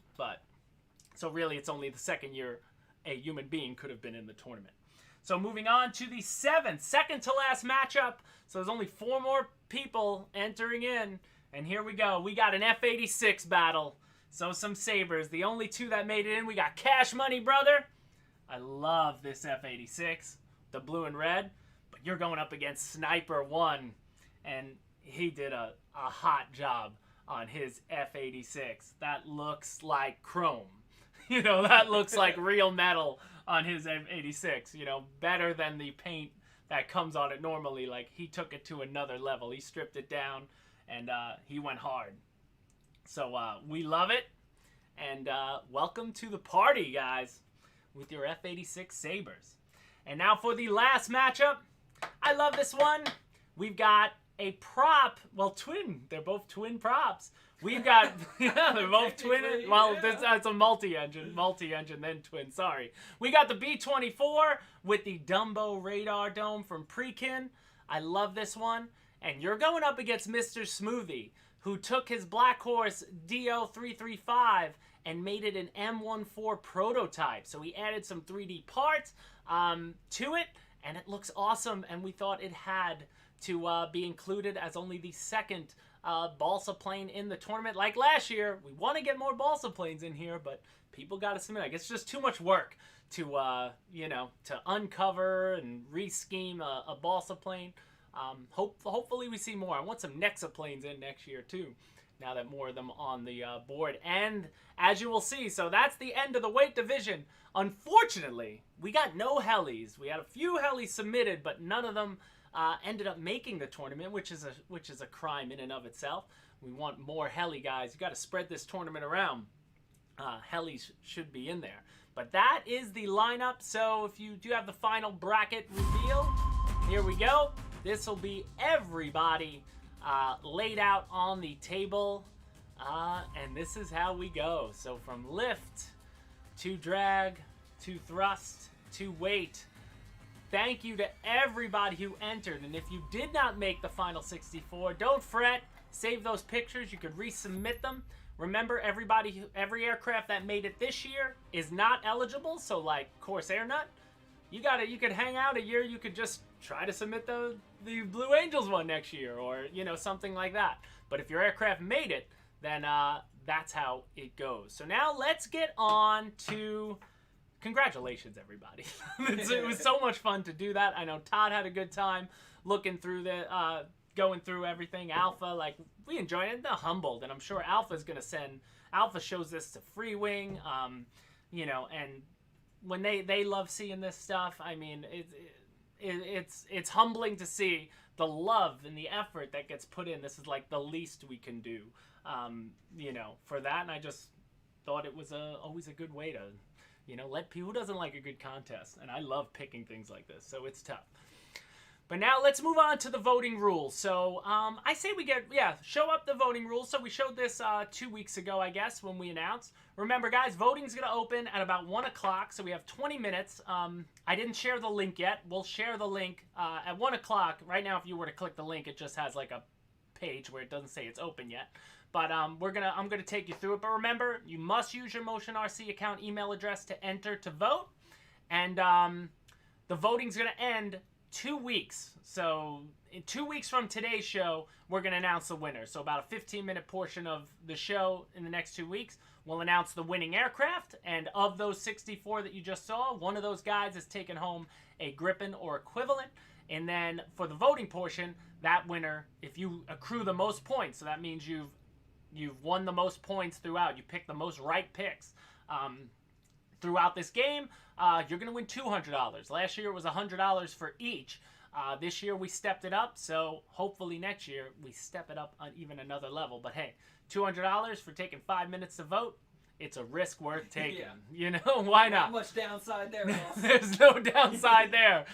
Speaker 1: So really, it's only the second year a human being could have been in the tournament. So moving on to the second to last matchup. So there's only 4 more people entering in. And here we go. We got an F-86 battle. So some Sabres. The only 2 that made it in. We got Cash Money Brother. I love this F-86. The blue and red. But you're going up against Sniper 1. And he did a hot job on his F-86. That looks like chrome. That looks like real metal on his F-86. Better than the paint that comes on it normally. Like, he took it to another level. He stripped it down, and he went hard. So we love it, and welcome to the party, guys, with your F-86 Sabres. And now for the last matchup. I love this one. We've got a prop. Well, twin. They're both twin props. We've got, they're both twin. Well, that's a multi-engine, then twin. Sorry. We got the B-24 with the Dumbo radar dome from Prekin. I love this one. And you're going up against Mr. Smoothie, who took his Black Horse DO335 and made it an M14 prototype. So he added some 3D parts to it, and it looks awesome. And we thought it had to be included as only the second balsa plane in the tournament. Like last year, we want to get more balsa planes in here, but people got to submit. I guess it's just too much work to, to uncover and re-scheme a balsa plane. Hopefully we see more. I want some Nexa planes in next year too, now that more of them on the board. And as you will see, so that's the end of the weight division. Unfortunately, we got no helis. We had a few helis submitted, but none of them ended up making the tournament, which is a crime in and of itself. We want more heli guys. You got to spread this tournament around. Helis should be in there. But that is the lineup. So if you do have the final bracket reveal, here we go. This will be everybody laid out on the table. And this is how we go. So from lift to drag to thrust to weight. Thank you to everybody who entered. And if you did not make the final 64, don't fret. Save those pictures. You could resubmit them. Remember, every aircraft that made it this year is not eligible. So like Corsair Nut, you could hang out a year. You could just try to submit the Blue Angels one next year, or something like that. But if your aircraft made it, then that's how it goes. So now let's get on to congratulations, everybody. It was so much fun to do that. I know Todd had a good time looking through going through everything. Alpha, like, we enjoyed it. They're humbled, and I'm sure Alpha shows this to Freewing, and when they love seeing this stuff. I mean, it's humbling to see the love and the effort that gets put in. This is like the least we can do, for that. And I just thought it was always a good way to, let people. Who doesn't like a good contest? And I love picking things like this, so it's tough. But now let's move on to the voting rules. So I say we show up the voting rules. So we showed this 2 weeks ago, I guess, when we announced. Remember, guys, voting's going to open at about 1 o'clock, so we have 20 minutes. I didn't share the link yet. We'll share the link at 1 o'clock. Right now, if you were to click the link, it just has like a page where it doesn't say it's open yet. But I'm gonna take you through it. But remember, you must use your Motion RC account email address to enter to vote. And the voting's going to end 2 weeks. So in 2 weeks from today's show, we're going to announce the winner. So about a 15-minute portion of the show in the next 2 weeks, we'll announce the winning aircraft. And of those 64 that you just saw, one of those guys is taking home a Griffon or equivalent. And then for the voting portion, that winner, if you accrue the most points, so that means you've won the most points throughout. You picked the most right picks throughout this game, you're going to win $200. Last year it was $100 for each. This year we stepped it up, so hopefully next year we step it up on even another level. But hey, $200 for taking 5 minutes to vote, it's a risk worth taking. Yeah. Why not?
Speaker 2: Not much downside there, boss.
Speaker 1: There's no downside there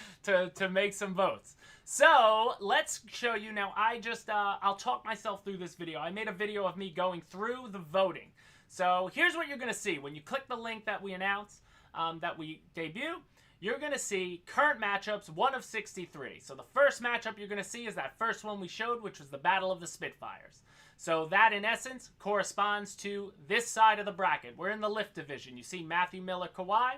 Speaker 1: to make some votes. So let's show you now. I'll talk myself through this video. I made a video of me going through the voting. So here's what you're going to see. When you click the link that we announced, that we debut, you're going to see current matchups, 1 of 63. So the first matchup you're going to see is that first one we showed, which was the Battle of the Spitfires. So that, in essence, corresponds to this side of the bracket. We're in the lift division. You see Matthew Miller, Kawhi.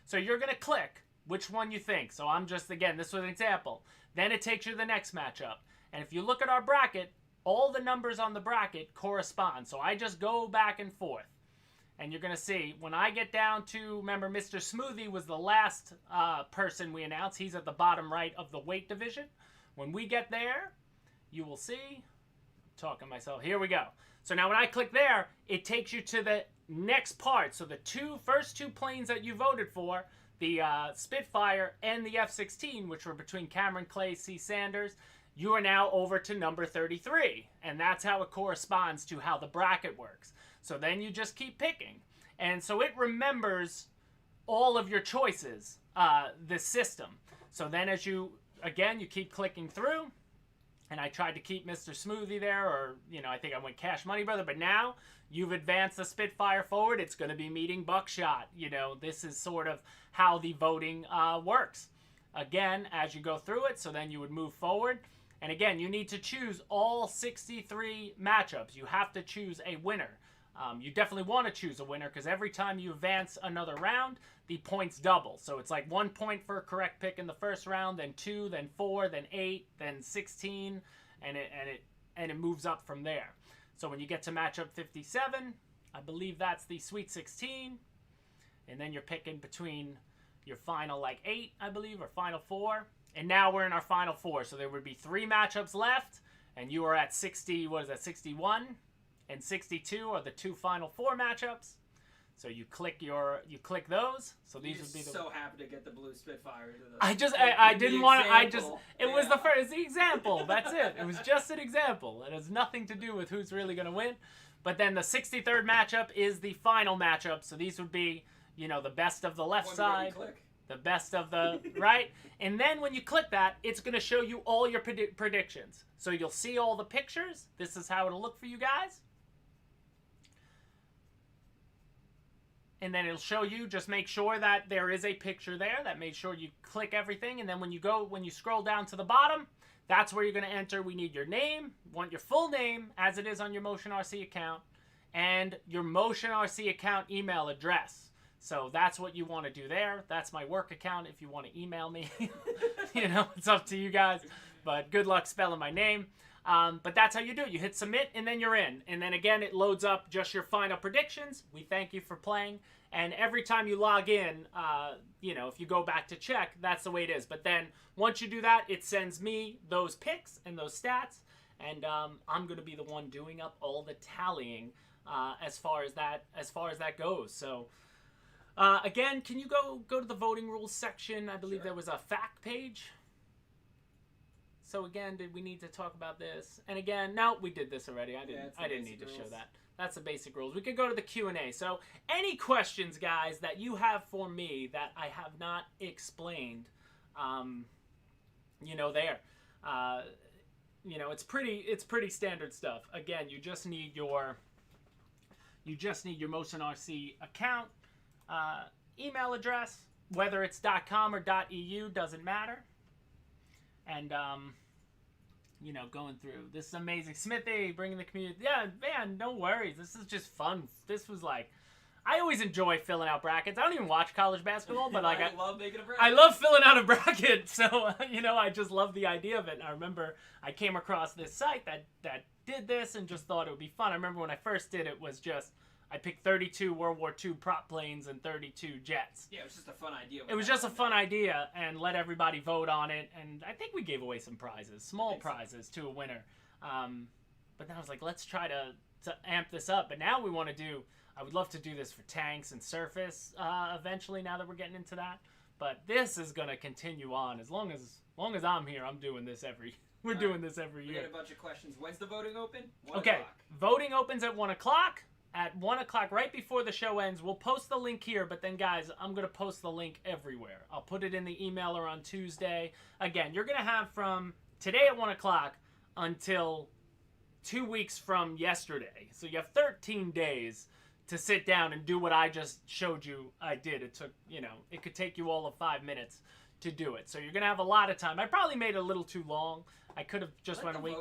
Speaker 1: So you're going to click which one you think. So I'm just, again, this was an example. Then it takes you to the next matchup. And if you look at our bracket, all the numbers on the bracket correspond. So I just go back and forth. And you're going to see, when I get down to, remember, Mr. Smoothie was the last person we announced. He's at the bottom right of the weight division. When we get there, you will see, I'm talking myself, here we go. So now when I click there, it takes you to the next part. So the first two planes that you voted for, the Spitfire and the F-16, which were between Cameron Clay, C. Sanders, you are now over to number 33. And that's how it corresponds to how the bracket works. So then you just keep picking. And so it remembers all of your choices, this system. So then as you keep clicking through. And I tried to keep Mr. Smoothie there, or, I think I went Cash Money Brother. But now you've advanced the Spitfire forward. It's going to be meeting Buckshot. This is sort of how the voting works. Again, as you go through it, so then you would move forward. And again, you need to choose all 63 matchups. You have to choose a winner. You definitely want to choose a winner, because every time you advance another round, the points double. So it's like 1 point for a correct pick in the first round, then 2, then 4, then 8, then 16, and it moves up from there. So when you get to matchup 57, I believe that's the Sweet 16, and then you're picking between your final 8, I believe, or final 4. And now we're in our final 4, so there would be 3 matchups left, and you are at 61 and 62 are the 2 final 4 matchups. So you click those. So these would be
Speaker 2: so happy to get the blue Spitfire.
Speaker 1: I didn't want to. It was the first. It's the example. That's it. It was just an example. It has nothing to do with who's really going to win. But then the 63rd matchup is the final matchup. So these would be, the best of the left side, the best of the right. And then when you click that, it's going to show you all your predictions. So you'll see all the pictures. This is how it'll look for you guys. And then it'll show you, just make sure that there is a picture there. That make sure you click everything. And then when you scroll down to the bottom, that's where you're going to enter. We need your name. We want your full name as it is on your Motion RC account. and your Motion RC account email address. So that's what you want to do there. That's my work account if you want to email me. You know, it's up to you guys. But good luck spelling my name. But that's how you do it. You hit submit, and then you're in. And then again, it loads up just your final predictions. We thank you for playing. And every time you log in, you know, if you go back to check, that's the way it is. But then once you do that, it sends me those picks and those stats. And I'm going to be the one doing up all the tallying as far as that goes. So again, can you go to the voting rules section? I believe there was a fact page. So again, did we need to talk about this? And again, no, we did this already. I didn't need to show that. That's the basic rules. We could go to the Q&A. So any questions, guys, that you have for me that I have not explained, you know, there. You know, it's pretty standard stuff. Again, you just need your Motion RC account, email address, whether it's .com or .eu, doesn't matter. And you know, going through this is amazing. Smithy bringing the community. Yeah, man, no worries. This is just fun. This was like, I always enjoy filling out brackets. I don't even watch college basketball, but like
Speaker 2: I love making a bracket.
Speaker 1: I love filling out a bracket. So you know, I just love the idea of it. And I remember I came across this site that did this and just thought it would be fun. I remember when I first did it was just I picked 32 World War II prop planes and 32 jets.
Speaker 2: Yeah, it was just a fun idea.
Speaker 1: It was just a fun idea, and let everybody vote on it. And I think we gave away some prizes, small prizes to a winner. But then I was like, let's try to amp this up. But now we want to do, I would love to do this for tanks and surface eventually, now that we're getting into that. But this is going to continue on. As long as I'm here, I'm doing this we're doing this every year.
Speaker 2: We got a bunch of questions. When's the voting open? 1
Speaker 1: okay,
Speaker 2: o'clock.
Speaker 1: Voting opens at 1 o'clock. At 1 o'clock, right before the show ends, we'll post the link here, but then, guys, I'm going to post the link everywhere. I'll put it in the email or on Tuesday. Again, you're going to have from today at 1 o'clock until 2 weeks from yesterday. So you have 13 days to sit down and do what I just showed you I did. It took, you know, it could take you all of 5 minutes to do it. So you're going to have a lot of time. I probably made it a little too long. I could have just went a week.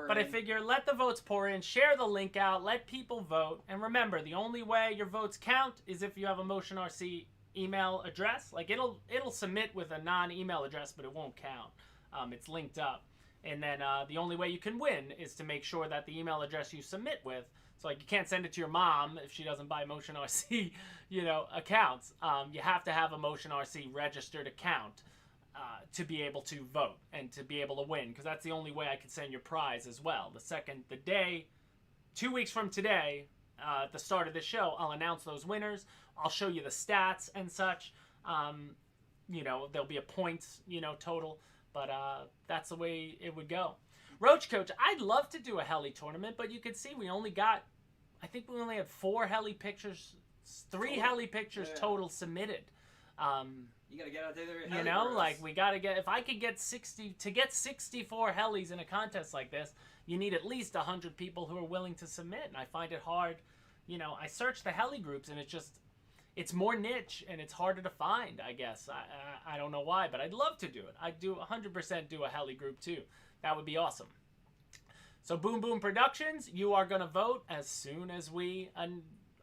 Speaker 1: But I figure let the votes pour in, share the link out, let people vote. And remember, the only way your votes count is if you have a Motion RC email address. Like it'll submit with a non-email address, but it won't count. It's linked up. And then the only way you can win is to make sure that the email address you submit with, so like you can't send it to your mom if she doesn't buy Motion RC, you know, accounts. You have to have a Motion RC registered account to be able to vote and to be able to win, because that's the only way I could send your prize as well. The day, 2 weeks from today, at the start of the show, I'll announce those winners. I'll show you the stats and such. You know, there'll be a points, you know, total, but that's the way it would go. Roach Coach, I'd love to do a heli tournament, but you could see we only got, I think we only had 4 heli pictures, 3 heli pictures total submitted.
Speaker 2: You gotta get out there.
Speaker 1: You know, like we gotta get. If I could get 64 helis in a contest like this, you need at least 100 people who are willing to submit. And I find it hard. You know, I search the heli groups, and it's more niche and it's harder to find. I guess I don't know why, but I'd love to do it. I'd do 100% do a heli group too. That would be awesome. So Boom Boom Productions, you are gonna vote as soon as we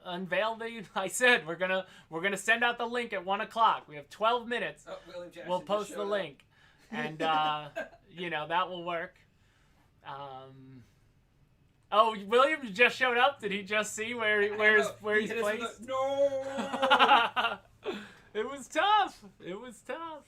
Speaker 1: unveil I said we're gonna send out the link at 1 o'clock. We have 12 minutes.
Speaker 2: Oh, William Jackson
Speaker 1: we'll post the link, and you know that will work. Oh, William just showed up. Did he just see where he's placed?
Speaker 2: No.
Speaker 1: It was tough. It was tough.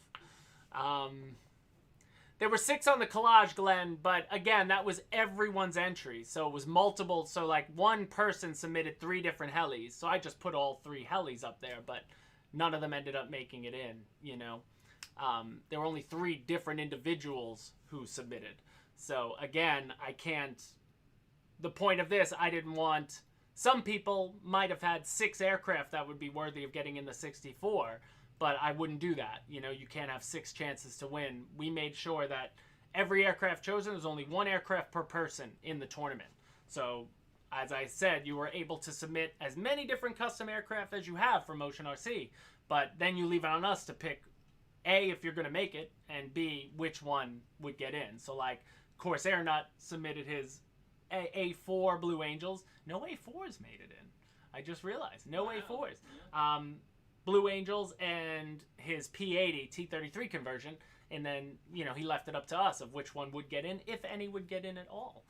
Speaker 1: There were 6 on the collage, Glenn, but again, that was everyone's entry. So it was multiple. So like one person submitted 3 different helis. So I just put all 3 helis up there, but none of them ended up making it in, you know. There were only 3 different individuals who submitted. So again, I can't, the point of this, I didn't want, some people might have had 6 aircraft that would be worthy of getting in the 64. But I wouldn't do that. You know, you can't have 6 chances to win. We made sure that every aircraft chosen, there's only 1 aircraft per person in the tournament. So, as I said, you were able to submit as many different custom aircraft as you have for Motion RC. But then you leave it on us to pick, A, if you're going to make it, and B, which one would get in. So, like, Corsair Nut submitted his A4 Blue Angels. No A4s made it in. I just realized. No A4s. Blue Angels and his P80 T33 conversion. And then, you know, he left it up to us of which one would get in, if any would get in at all.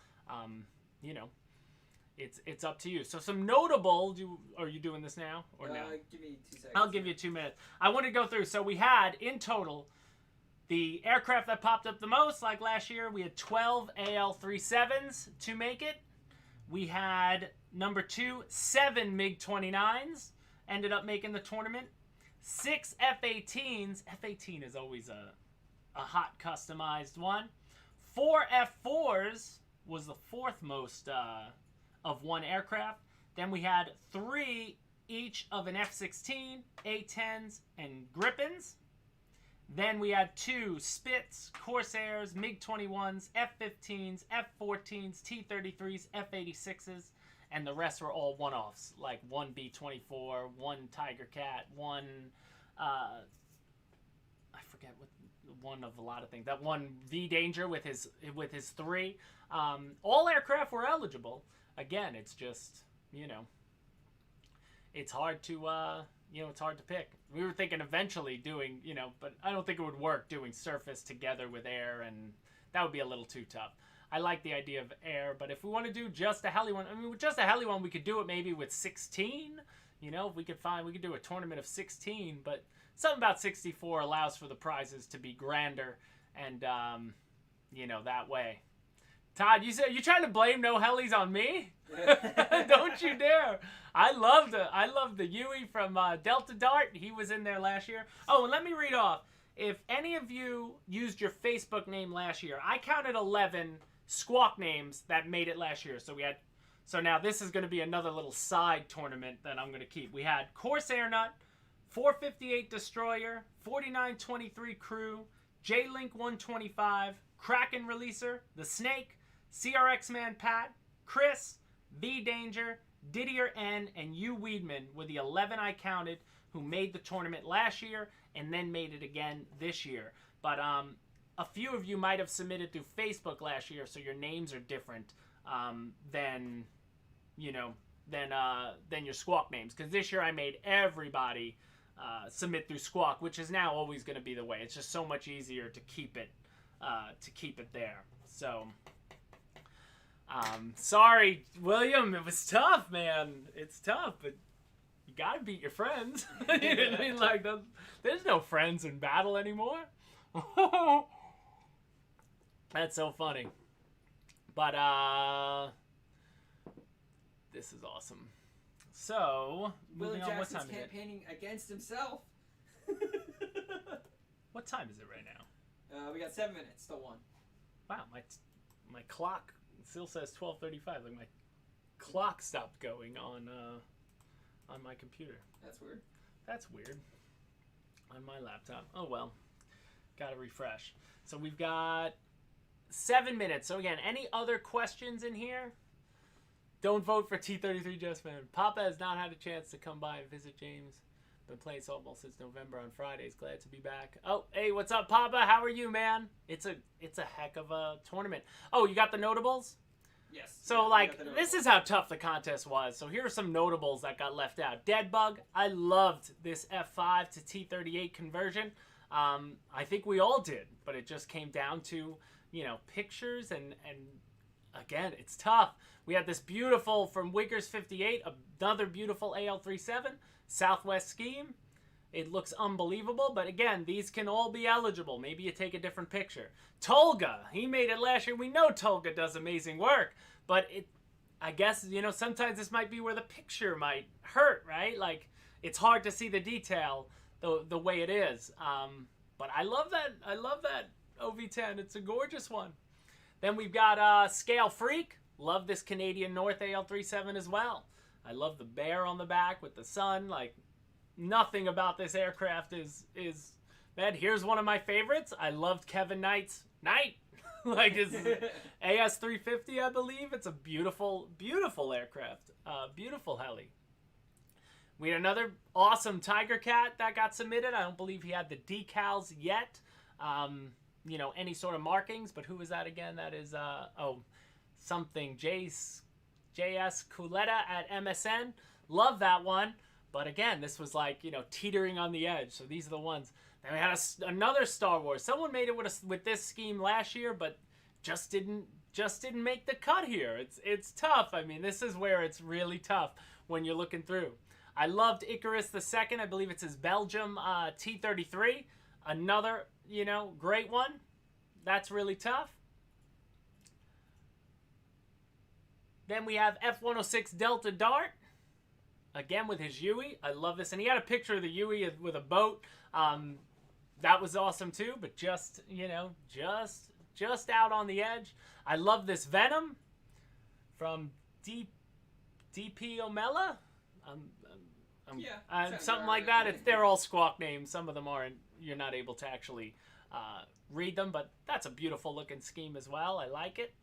Speaker 1: You know, it's up to you. So some notable, are you doing this now or no?
Speaker 2: Give me 2 seconds.
Speaker 1: I'll give you 2 minutes. I want to go through. So we had, in total, the aircraft that popped up the most, like last year, we had 12 AL-37s to make it. We had, number 2, 7 MiG-29s ended up making the tournament. 6 F-18s. F-18 is always a hot customized one. 4 F-4s was the 4th most of one aircraft. Then we had 3 each of an F-16, A-10s, and Griffons. Then we had 2 Spits, Corsairs, MiG-21s, F-15s, F-14s, T-33s, F-86s, and the rest were all one-offs, like 1 B-24, 1 Tiger Cat, 1, I forget what, one of a lot of things. That 1 V-Danger with his 3. All aircraft were eligible. Again, it's just, you know, it's hard to, you know, it's hard to pick. We were thinking eventually doing, you know, but I don't think it would work doing surface together with air, and that would be a little too tough. I like the idea of air, but if we want to do just a heli one, I mean, with just a heli one, we could do it maybe with 16. You know, if we could find, we could do a tournament of 16, but something about 64 allows for the prizes to be grander, and, you know, that way. Todd, you said you trying to blame no helis on me? Don't you dare! I love the Yui from Delta Dart. He was in there last year. Oh, and let me read off. If any of you used your Facebook name last year, I counted 11 squawk names that made it last year. So now this is going to be another little side tournament that I'm going to keep. We had Corsair Nut, 458 Destroyer, 4923 Crew, J-Link 125, Kraken Releaser, The Snake, CRX Man Pat, Chris, V-Danger, Didier N, and U Weedman were the 11 I counted who made the tournament last year and then made it again this year. But a few of you might have submitted through Facebook last year, so your names are different than, you know, than your squawk names. Because this year I made everybody submit through squawk, which is now always going to be the way. It's just so much easier to keep it there. So. Sorry, William. It was tough, man. It's tough, but you gotta beat your friends. You know what I mean? Like, there's no friends in battle anymore. That's so funny. But this is awesome. So,
Speaker 2: Willie
Speaker 1: moving on. What
Speaker 2: Jackson's
Speaker 1: time is it?
Speaker 2: campaigning against himself.
Speaker 1: What time is it right now?
Speaker 2: We got 7 minutes till 1.
Speaker 1: Wow, my clock still says 12:35. Like my clock stopped going on my computer.
Speaker 2: That's weird.
Speaker 1: That's weird. On my laptop. Oh well. Gotta refresh. So we've got 7 minutes. So again, any other questions in here? Don't vote for T33 Just Man. Papa has not had a chance to come by and visit James. Been playing softball since November on Fridays. Glad to be back. Oh, hey, what's up, Papa? How are you, man? It's a heck of a tournament. Oh, you got the notables?
Speaker 2: Yes.
Speaker 1: So, like, this is how tough the contest was. So here are some notables that got left out. Deadbug. I loved this F5 to T38 conversion. I think we all did, but it just came down to, you know, pictures and again, it's tough. We had this beautiful from Wiggers 58, another beautiful AL-37. Southwest scheme. It looks unbelievable, but again, these can all be eligible. Maybe you take a different picture. Tolga, he made it last year. We know Tolga does amazing work, but I guess, you know, sometimes this might be where the picture might hurt, right? Like, it's hard to see the detail the way it is. But I love that. I love that OV10. It's a gorgeous one. Then we've got Scale Freak. Love this Canadian North AL-37 as well. I love the bear on the back with the sun. Like, nothing about this aircraft is bad. Here's one of my favorites. I loved Kevin Knight's Knight. Like, it's AS-350, I believe. It's a beautiful, beautiful aircraft. Beautiful heli. We had another awesome Tiger Cat that got submitted. I don't believe he had the decals yet. You know, any sort of markings. But who is that again? That is, something JS Culetta at MSN. Love that one. But again, this was like, teetering on the edge. So these are the ones. Then we had another Star Wars. Someone made it with this scheme last year, but just didn't make the cut here. It's tough. I mean, this is where it's really tough when you're looking through. I loved Icarus II. I believe it's his Belgium T-33. Another, great one. That's really tough. Then we have F-106 Delta Dart. Again with his Yui. I love this. And he had a picture of the Yui with a boat. That was awesome too. But just out on the edge. I love this Venom from DP Omela. Something like that. They're all squawk names. Some of them aren't. You're not able to actually read them. But that's a beautiful looking scheme as well. I like it.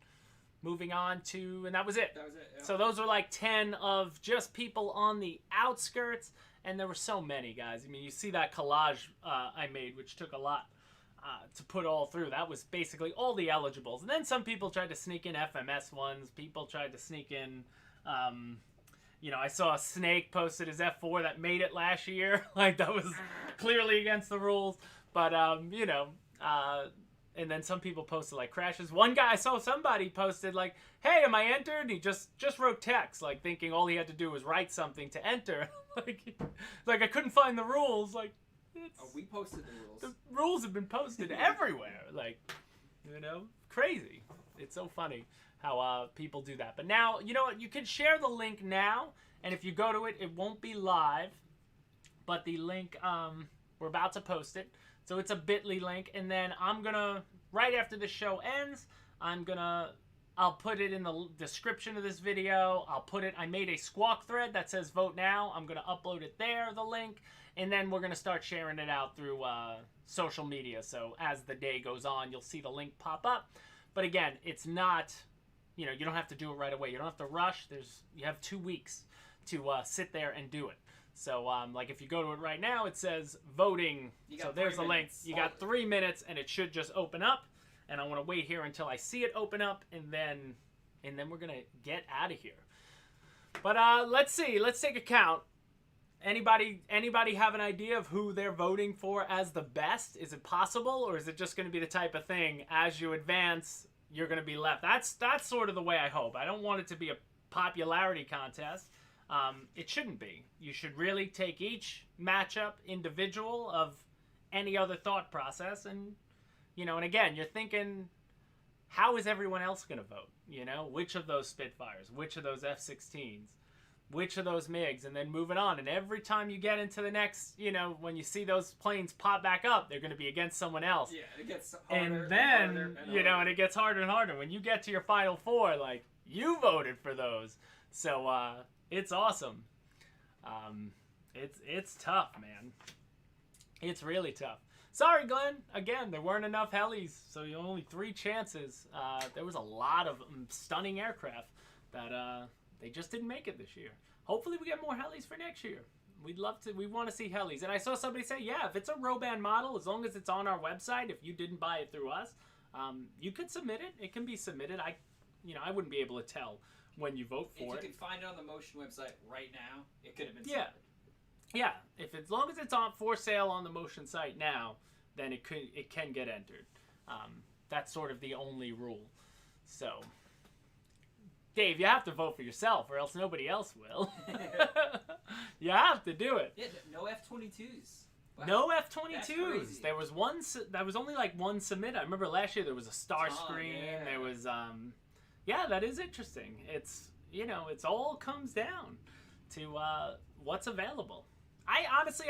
Speaker 1: Moving on to, and that was it.
Speaker 2: Yeah.
Speaker 1: So those were like 10 of just people on the outskirts, and there were so many, guys. I mean, you see that collage I made, which took a lot to put all through. That was basically all the eligibles. And then some people tried to sneak in FMS ones. People tried to sneak in, I saw a Snake posted his F4 that made it last year. Like, that was clearly against the rules. But, and then some people posted like crashes. One guy, I saw somebody posted like, "Hey, am I entered?" And he just wrote text, like thinking all he had to do was write something to enter. like I couldn't find the rules. Like,
Speaker 2: we posted the rules.
Speaker 1: The rules have been posted everywhere. Like, crazy. It's so funny how people do that. But now, you know what? You can share the link now, and if you go to it, it won't be live. But the link, we're about to post it. So it's a bit.ly link, and then I'm going to, right after the show ends, I'll put it in the description of this video. I made a squawk thread that says vote now. I'm going to upload it there, the link, and then we're going to start sharing it out through social media. So as the day goes on, you'll see the link pop up. But again, it's not, you don't have to do it right away. You don't have to rush. You have 2 weeks to sit there and do it. So, like, if you go to it right now, it says voting. So there's the link. You got 3 minutes, and it should just open up. And I want to wait here until I see it open up, and then we're gonna get out of here. But let's see. Let's take a count. Anybody have an idea of who they're voting for as the best? Is it possible, or is it just going to be the type of thing as you advance, you're going to be left? That's sort of the way I hope. I don't want it to be a popularity contest. It shouldn't be. You should really take each matchup individual of any other thought process, and and again, you're thinking, how is everyone else going to vote? Which of those Spitfires, which of those F-16s, which of those MiGs, and then moving on. And every time you get into the next, when you see those planes pop back up, they're going to be against someone else.
Speaker 2: Yeah, it gets harder.
Speaker 1: And then,
Speaker 2: and harder.
Speaker 1: And it gets harder and harder. When you get to your final four, like, you voted for those. So, it's awesome. It's tough, man. It's really tough. Sorry, Glenn. Again, there weren't enough helis, so you only 3 chances. There was a lot of stunning aircraft that they just didn't make it this year. Hopefully, we get more helis for next year. We want to see helis. And I saw somebody say, yeah, if it's a Roban model, as long as it's on our website, if you didn't buy it through us, you could submit it. It can be submitted. I wouldn't be able to tell when you vote for it.
Speaker 2: If you can find it on the Motion website right now, it could have been
Speaker 1: submitted. Yeah, as long as it's on for sale on the Motion site now, then it can get entered. That's sort of the only rule. So, Dave, you have to vote for yourself, or else nobody else will. You have to do it.
Speaker 2: Yeah, no F-22s. Wow.
Speaker 1: No F-22s. There was one. That was only like one submit. I remember last year there was a Starscream. Yeah. There was yeah, that is interesting. It's it's all comes down to what's available. I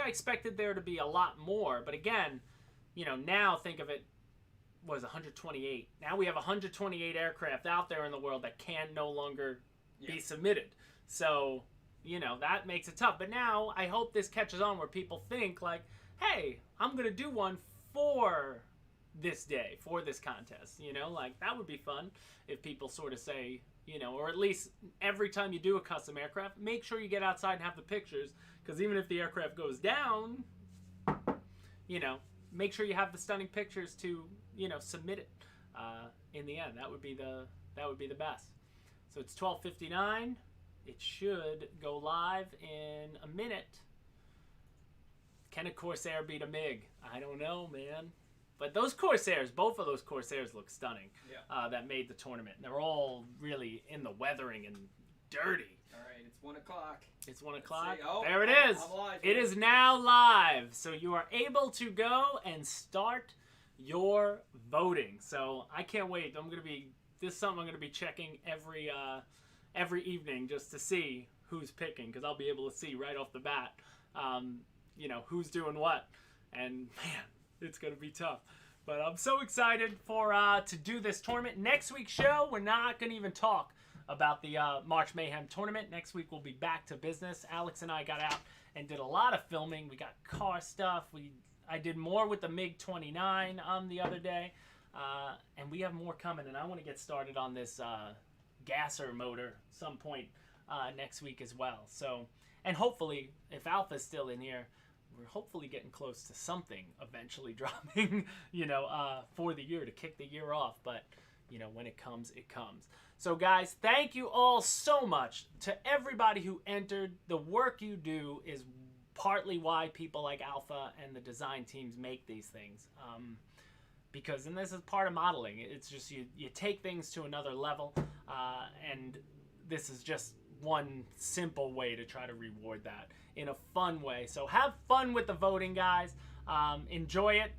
Speaker 1: expected there to be a lot more, but again, now think of it, was 128. Now we have 128 aircraft out there in the world that can no longer be submitted. So, that makes it tough. But now I hope this catches on where people think like, hey, I'm going to do one for this day, for this contest. Like, that would be fun if people sort of say, or at least every time you do a custom aircraft, make sure you get outside and have the pictures, because even if the aircraft goes down, make sure you have the stunning pictures to, submit it in the end. That would be the best. So it's 12:59. It should go live in a minute. Can a Corsair beat a MiG? I don't know, man. But those Corsairs, both of those Corsairs look stunning.
Speaker 2: Yeah.
Speaker 1: That made the tournament. They're all really in the weathering and dirty.
Speaker 2: All right, it's 1 o'clock.
Speaker 1: It's 1 o'clock.
Speaker 2: Oh,
Speaker 1: there it is.
Speaker 2: I'm live.
Speaker 1: It is now live. So you are able to go and start your voting. So I can't wait. This is something I'm gonna be checking every evening just to see who's picking, because I'll be able to see right off the bat, who's doing what. And man, it's gonna be tough. But I'm so excited to do this tournament. Next week's show, we're not gonna even talk about the March Mayhem tournament. Next week we'll be back to business. Alex and I got out and did a lot of filming. We got car stuff. I did more with the MiG-29 the other day, and we have more coming. And I want to get started on this gasser motor some point next week as well. So, and hopefully, if Alpha's still in here, we're hopefully getting close to something eventually dropping, for the year to kick the year off. But when it comes, it comes. So guys, thank you all so much to everybody who entered. The work you do is partly why people like Alpha and the design teams make these things. And this is part of modeling. It's just you take things to another level, and this is just one simple way to try to reward that in a fun way. So have fun with the voting, guys. Enjoy it.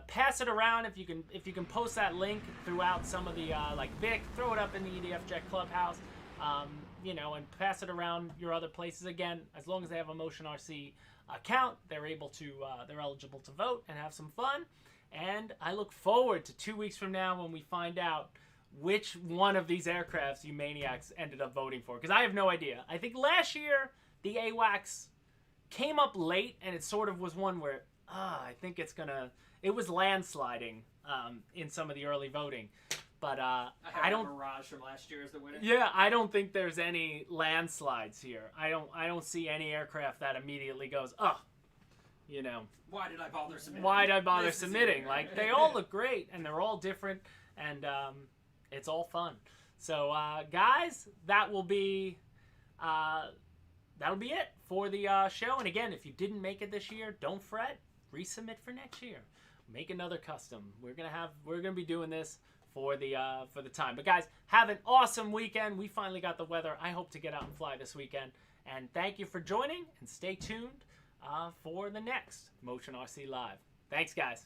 Speaker 1: Pass it around if you can post that link throughout some of the like Vic, throw it up in the EDF Jet Clubhouse, and pass it around your other places. Again, as long as they have a Motion RC account, they're eligible to vote and have some fun. And I look forward to 2 weeks from now when we find out which one of these aircrafts you maniacs ended up voting for, because I have no idea. I think last year the AWACS came up late, and it sort of was one where I think it was landsliding in some of the early voting, but I don't.
Speaker 2: Mirage from last year as the winner.
Speaker 1: Yeah, I don't think there's any landslides here. I don't see any aircraft that immediately goes,
Speaker 2: Why did I bother submitting?
Speaker 1: Why did I bother submitting? Like, they all look great, and they're all different, and it's all fun. So guys, that'll be it for the show. And again, if you didn't make it this year, don't fret. Resubmit for next year. Make another custom. We're gonna be doing this for the time. But guys, have an awesome weekend. We finally got the weather. I hope to get out and fly this weekend. And thank you for joining. And stay tuned for the next Motion RC Live. Thanks, guys.